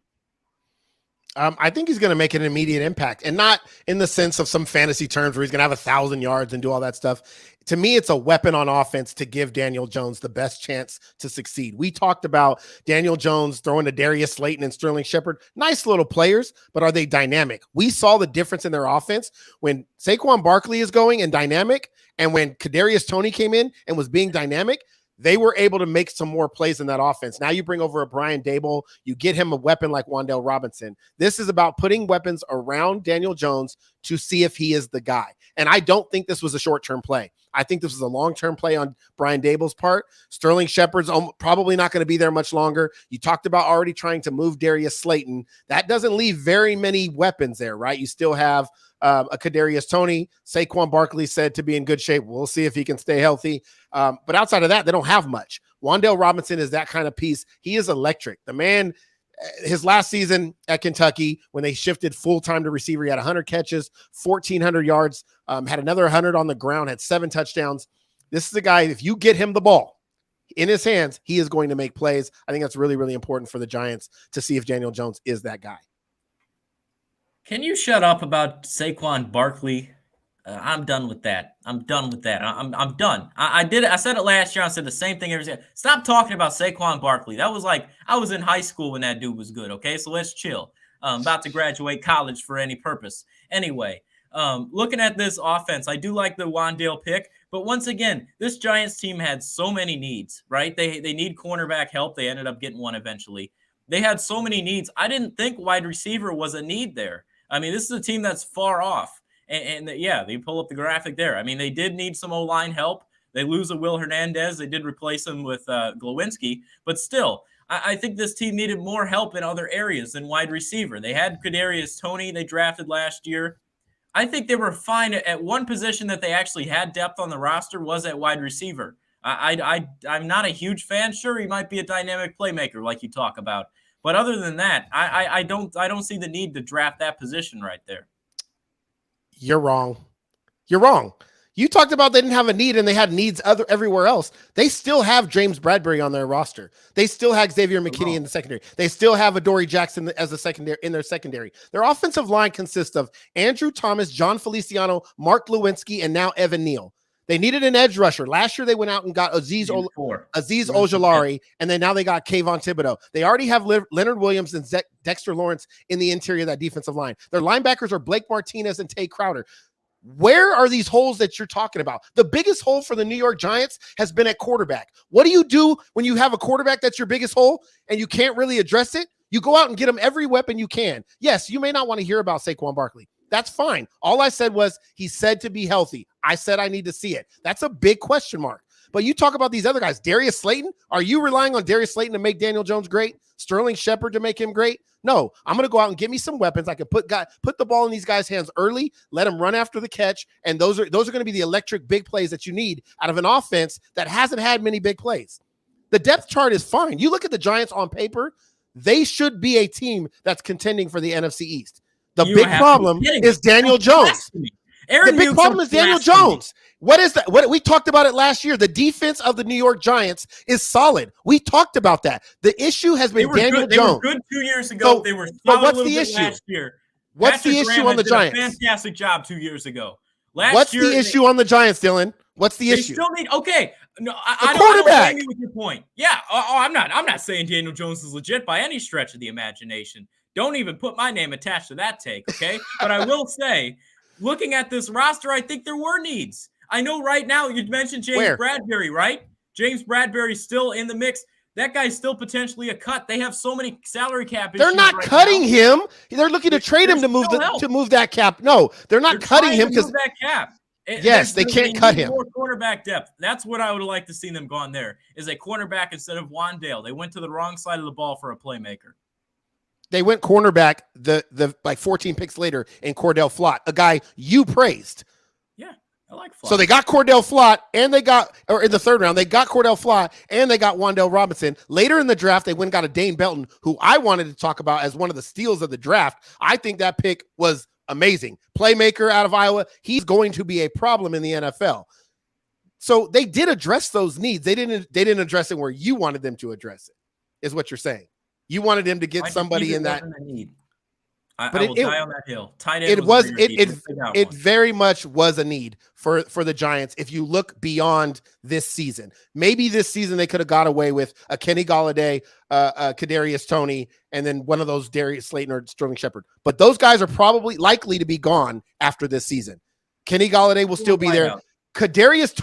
I think he's going to make an immediate impact, and not in the sense of some fantasy terms where he's going to have 1,000 yards and do all that stuff. To me, it's a weapon on offense to give Daniel Jones the best chance to succeed. We talked about Daniel Jones throwing to Darius Slayton and Sterling Shepard. Nice little players, but are they dynamic? We saw the difference in their offense when Saquon Barkley is going and dynamic, and when Kadarius Toney came in and was being dynamic. They were able to make some more plays in that offense. Now you bring over a Brian Dable, you get him a weapon like Wan'Dale Robinson. This is about putting weapons around Daniel Jones to see if he is the guy. And I don't think this was a short-term play. I think this was a long-term play on Brian Dable's part. Sterling Shepard's probably not going to be there much longer. You talked about already trying to move Darius Slayton. That doesn't leave very many weapons there, right? You still have a Kadarius Toney. Saquon Barkley said to be in good shape. We'll see if he can stay healthy. But outside of that, they don't have much. Wan'Dale Robinson is that kind of piece. He is electric. The man, his last season at Kentucky, when they shifted full-time to receiver, he had 100 catches, 1,400 yards, had another 100 on the ground, had 7 touchdowns. This is a guy, if you get him the ball in his hands, he is going to make plays. I think that's really, really important for the Giants to see if Daniel Jones is that guy. Can you shut up about Saquon Barkley? I'm done with that. I'm done. I said it last year. I said the same thing every day. Stop talking about Saquon Barkley. That was like I was in high school when that dude was good. Okay, so let's chill. About to graduate college for any purpose. Anyway, looking at this offense, I do like the Wan'Dale pick. But once again, this Giants team had so many needs, right? They need cornerback help. They ended up getting one eventually. They had so many needs. I didn't think wide receiver was a need there. I mean, this is a team that's far off. And yeah, they pull up the graphic there. I mean, they did need some O-line help. They lose a Will Hernandez. They did replace him with Glowinski. But still, I think this team needed more help in other areas than wide receiver. They had Kadarius Toney they drafted last year. I think they were fine at one position that they actually had depth on the roster was at wide receiver. I'm not a huge fan. Sure, he might be a dynamic playmaker like you talk about. But other than that, I don't see the need to draft that position right there. You're wrong. You talked about they didn't have a need and they had needs everywhere else. They still have James Bradbury on their roster. They still have Xavier McKinney in the secondary. They still have Adoree Jackson as a secondary in their secondary. Their offensive line consists of Andrew Thomas, John Feliciano, Mark Lewinsky, and now Evan Neal. They needed an edge rusher. Last year, they went out and got Azeez Ojulari, and then now they got Kayvon Thibodeau. They already have Leonard Williams and Dexter Lawrence in the interior of that defensive line. Their linebackers are Blake Martinez and Tay Crowder. Where are these holes that you're talking about? The biggest hole for the New York Giants has been at quarterback. What do you do when you have a quarterback that's your biggest hole and you can't really address it? You go out and get him every weapon you can. Yes, you may not want to hear about Saquon Barkley. That's fine. All I said was he's said to be healthy. I said I need to see it. That's a big question mark. But you talk about these other guys. Darius Slayton, are you relying on Darius Slayton to make Daniel Jones great? Sterling Shepard to make him great? No, I'm going to go out and get me some weapons. I can put the ball in these guys' hands early, let them run after the catch, and those are going to be the electric big plays that you need out of an offense that hasn't had many big plays. The depth chart is fine. You look at the Giants on paper, they should be a team that's contending for the NFC East. The You big have to problem be kidding is me. Daniel That's Jones. blasphemy. The Aaron big Mukes problem are is Daniel blasphemy. Jones. What is that? What we talked about it last year. The defense of the New York Giants is solid. We talked about that. The issue has They been were Daniel good. They Jones. were good 2 years ago. So- they were but solid what's a little the bit issue? last year. What's Patrick the issue Graham on the did a Giants? fantastic job 2 years ago. What's the issue on the Giants, Dylan? What's the They issue? still need okay. No, I don't quarterback. blame you with your point. Yeah. I'm not saying Daniel Jones is legit by any stretch of the imagination. Don't even put my name attached to that take, okay? But I will say, looking at this roster, I think there were needs. I know right now you mentioned James Bradbury, right? James Bradbury's still in the mix. That guy's still potentially a cut. They have so many salary cap issues. They're not right cutting now. him. They're looking to trade him to move that cap. No, they're not cutting him because that cap. Yes, they can't cut him. More cornerback depth. That's what I would like to see them go on there. Is a cornerback instead of Wandale. They went to the wrong side of the ball for a playmaker. They went cornerback the like 14 picks later in Cordell Flott, a guy you praised. Yeah, I like Flott. So they got Cordell Flott and in the third round, they got Cordell Flott and they got Wandale Robinson. Later in the draft, they went and got a Dane Belton, who I wanted to talk about as one of the steals of the draft. I think that pick was amazing. Playmaker out of Iowa. He's going to be a problem in the NFL. So they did address those needs. They didn't address it where you wanted them to address it, is what you're saying. You wanted him to get somebody in that. I will die on that hill. Tight end. It very much was a need for the Giants. If you look beyond this season, maybe this season they could have got away with a Kenny Golladay, Kadarius Toney, and then one of those Darius Slayton or Sterling Shepard. But those guys are probably likely to be gone after this season. Kenny Golladay will still be there. Kadarius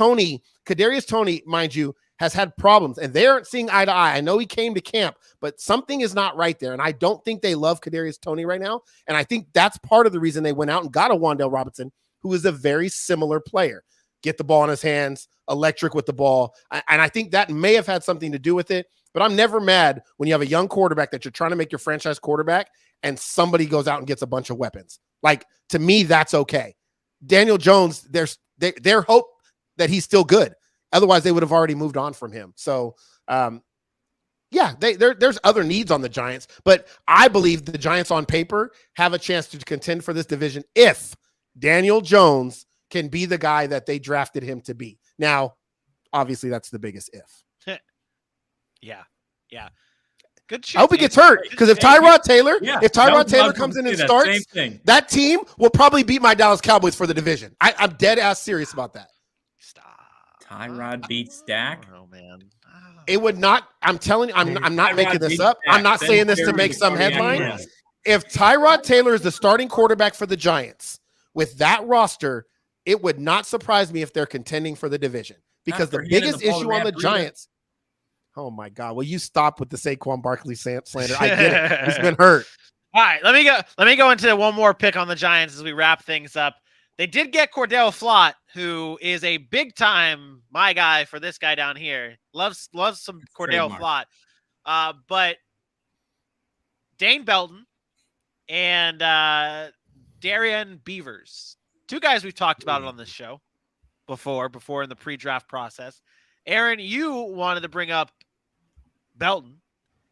Toney, mind you, has had problems, and they aren't seeing eye to eye. I know he came to camp, but something is not right there, and I don't think they love Kadarius Toney right now, and I think that's part of the reason they went out and got a Wandale Robinson, who is a very similar player. Get the ball in his hands, electric with the ball, and I think that may have had something to do with it, but I'm never mad when you have a young quarterback that you're trying to make your franchise quarterback, and somebody goes out and gets a bunch of weapons. Like, to me, that's okay. Daniel Jones, there's their hope that he's still good. Otherwise, they would have already moved on from him. So, there's other needs on the Giants, but I believe the Giants on paper have a chance to contend for this division if Daniel Jones can be the guy that they drafted him to be. Now, obviously, that's the biggest if. Yeah. Good shit. I hope he gets hurt, because if Tyrod Taylor comes in and starts, that team will probably beat my Dallas Cowboys for the division. I'm dead ass serious about that. Tyrod beats Dak. Oh man, it would not. I'm telling you, I'm not making this up. I'm not saying this to make some headline. If Tyrod Taylor is the starting quarterback for the Giants with that roster, it would not surprise me if they're contending for the division, because the biggest issue on the Giants. Oh my God! Will you stop with the Saquon Barkley slander? I get it. He's been hurt. All right, let me go into one more pick on the Giants as we wrap things up. They did get Cordell Flott, who is a big time my guy for this guy down here. Loves some Cordell Flott. But Dane Belton and Darin Beavers, two guys we've talked about on this show before in the pre-draft process. Aaron, you wanted to bring up Belton,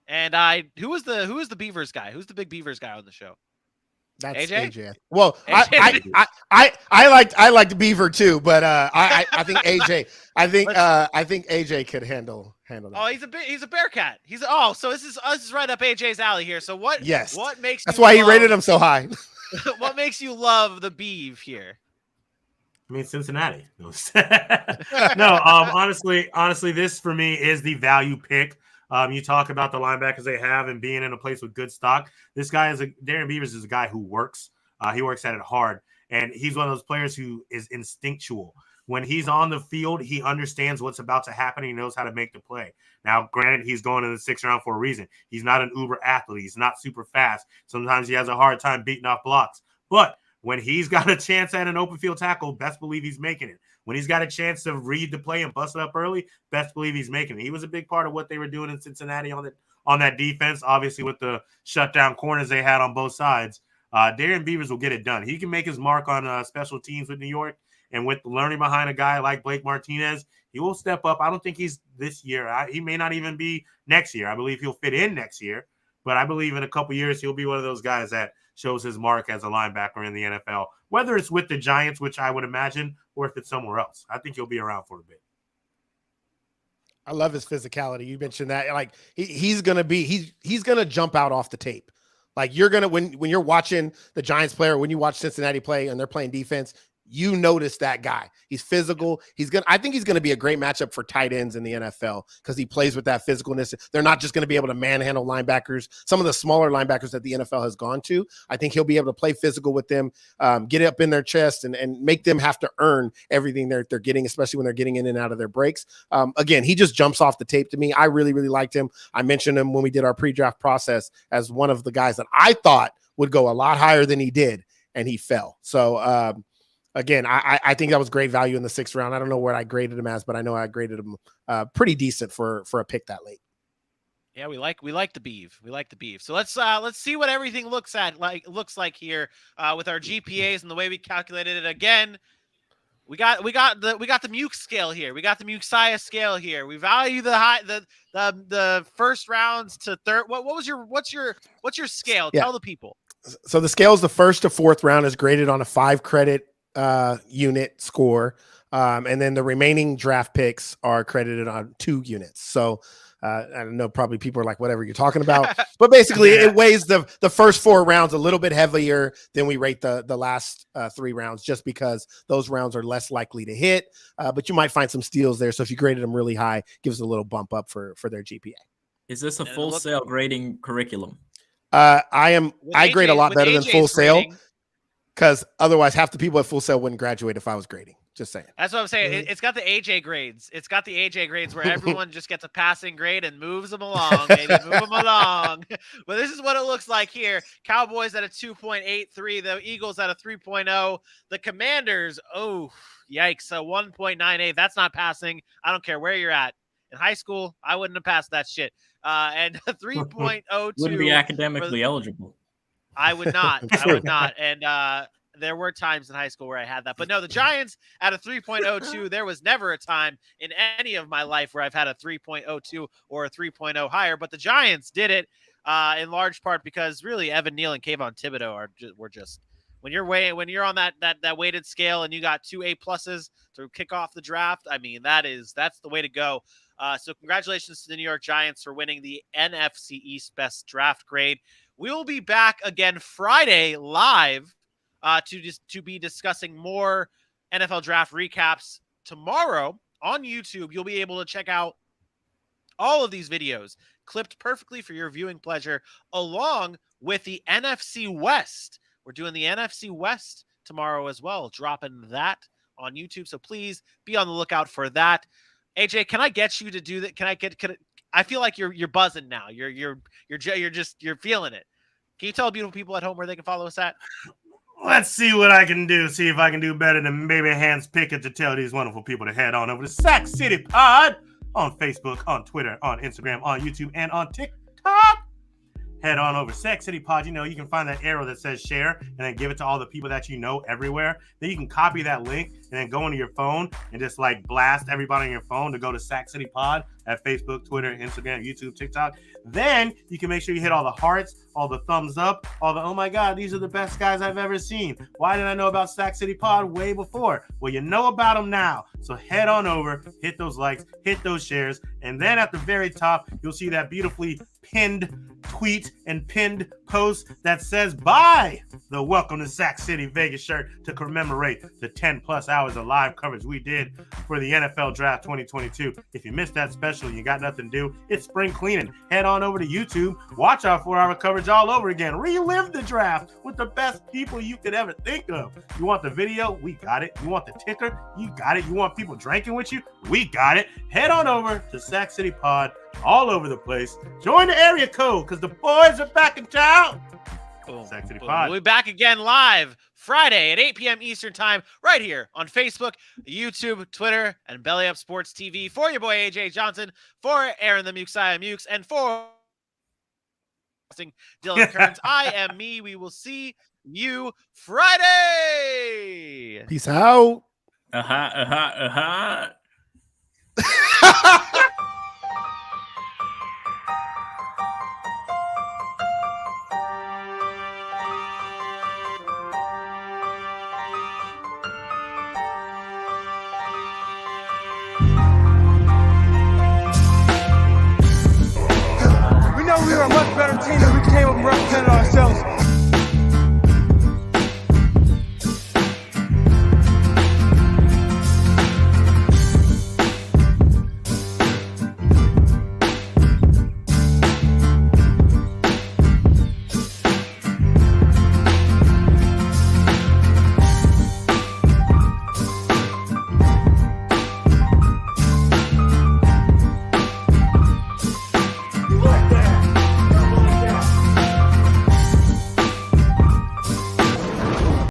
and who was the Beavers guy? Who's the big Beavers guy on the show? That's AJ. Well, I liked Beaver too, but I think AJ. I think AJ could handle that. Oh, he's a Bearcat. So this is right up AJ's alley here. So what? Yes. What makes? That's why he rated him so high. What makes you love the Beav here? I mean, Cincinnati. No, honestly, this for me is the value pick. You talk about the linebackers they have and being in a place with good stock. This guy Darin Beavers is a guy who works. He works at it hard, and he's one of those players who is instinctual. When he's on the field, he understands what's about to happen. He knows how to make the play. Now, granted, he's going in the 6th round for a reason. He's not an uber athlete. He's not super fast. Sometimes he has a hard time beating off blocks. But when he's got a chance at an open field tackle, best believe he's making it. When he's got a chance to read the play and bust it up early, best believe he's making it. He was a big part of what they were doing in Cincinnati on that defense, obviously with the shutdown corners they had on both sides. Darin Beavers will get it done. He can make his mark on special teams with New York, and with learning behind a guy like Blake Martinez, he will step up. I don't think he's this year. He may not even be next year. I believe he'll fit in next year. but I believe in a couple years he'll be one of those guys that shows his mark as a linebacker in the NFL, whether it's with the Giants, which I would imagine, or if it's somewhere else. I think he'll be around for a bit. I love his physicality. You mentioned that. Like he's gonna jump out off the tape. Like you're gonna when you're watching the Giants play or when you watch Cincinnati play and they're playing defense, you notice that guy. He's physical. I think he's going to be a great matchup for tight ends in the NFL because he plays with that physicalness. They're not just going to be able to manhandle linebackers. Some of the smaller linebackers that the NFL has gone to, I think he'll be able to play physical with them, get up in their chest and make them have to earn everything they're getting, especially when they're getting in and out of their breaks. Again, he just jumps off the tape to me. I really, really liked him. I mentioned him when we did our pre-draft process as one of the guys that I thought would go a lot higher than he did, and he fell. So, again, I think that was great value in the 6th round. I don't know where I graded him as, but I know I graded him pretty decent for a pick that late. Yeah, we like the beef. We like the beef. So let's see what everything looks like here with our GPAs and the way we calculated it. Again, we got the Muke scale here. We got the Muxiah scale here. We value the first rounds to third. What's your scale? Yeah. Tell the people. So the scale is the 1st to 4th round is graded on a 5-credit unit score, and then the remaining draft picks are credited on 2 units. So I don't know, probably people are like, whatever you're talking about, but basically it weighs the first 4 rounds a little bit heavier than we rate the last 3 rounds, just because those rounds are less likely to hit, but you might find some steals there. So if you graded them really high, gives a little bump up for their GPA. Is this a full sale grading curriculum? I grade a lot better than Full Sail, because otherwise half the people at Full Sail wouldn't graduate if I was grading. Just saying. That's what I'm saying. It's got the AJ grades. It's got the AJ grades where everyone just gets a passing grade and moves them along. Maybe move them along. But this is what it looks like here. Cowboys at a 2.83. The Eagles at a 3.0. The Commanders, oh, yikes, a 1.98. That's not passing. I don't care where you're at. In high school, I wouldn't have passed that shit. And a 3.02. Wouldn't be academically eligible. I would not. I would not. And there were times in high school where I had that. But no, the Giants at a 3.02, there was never a time in any of my life where I've had a 3.02 or a 3.0 higher. But the Giants did it in large part because really Evan Neal and Kayvon Thibodeau were just when you're on that weighted scale and you got 2 A+ to kick off the draft. I mean, that's the way to go. So congratulations to the New York Giants for winning the NFC East Best Draft Grade. We will be back again Friday live to be discussing more NFL draft recaps. Tomorrow on YouTube, you'll be able to check out all of these videos clipped perfectly for your viewing pleasure, along with the NFC West. We're doing the NFC West tomorrow as well, dropping that on YouTube. So please be on the lookout for that. AJ, can I get you to do that? I feel like you're buzzing now. You're feeling it. Can you tell the beautiful people at home where they can follow us at? Let's see what I can do. See if I can do better than maybe Hans Pickett to tell these wonderful people to head on over to Sac City Pod on Facebook, on Twitter, on Instagram, on YouTube, and on TikTok. Head on over Sac City Pod. You can find that arrow that says share and then give it to all the people that you know everywhere. Then you can copy that link and then go into your phone and just like blast everybody on your phone to go to Sac City Pod at Facebook, Twitter, Instagram, YouTube, TikTok. Then you can make sure you hit all the hearts, all the thumbs up, all the, oh my God, these are the best guys I've ever seen. Why didn't I know about Sac City Pod way before? Well, you know about them now. So head on over, hit those likes, hit those shares. And then at the very top, you'll see that beautifully pinned tweet and pinned post that says buy the Welcome to Sac City Vegas shirt to commemorate the 10 plus hours of live coverage we did for the NFL Draft 2022. If you missed that special and you got nothing to do, it's spring cleaning. Head on over to YouTube, watch our 4-hour coverage all over again. Relive the draft with the best people you could ever think of. You want the video? We got it. You want the ticker? You got it. You want people drinking with you? We got it. Head on over to Sac City Pod all over the place. Join the area code because the boys are back in town. Boom, Sac City boom. Pod. We'll be back again live Friday at 8 p.m. Eastern time right here on Facebook, YouTube, Twitter, and Belly Up Sports TV. For your boy AJ Johnson, for Aaron the Muxiah Mukes, and for Dylan Kearns. I am me. We will see you Friday. Peace out. We're a much better team than we came up and represented ourselves.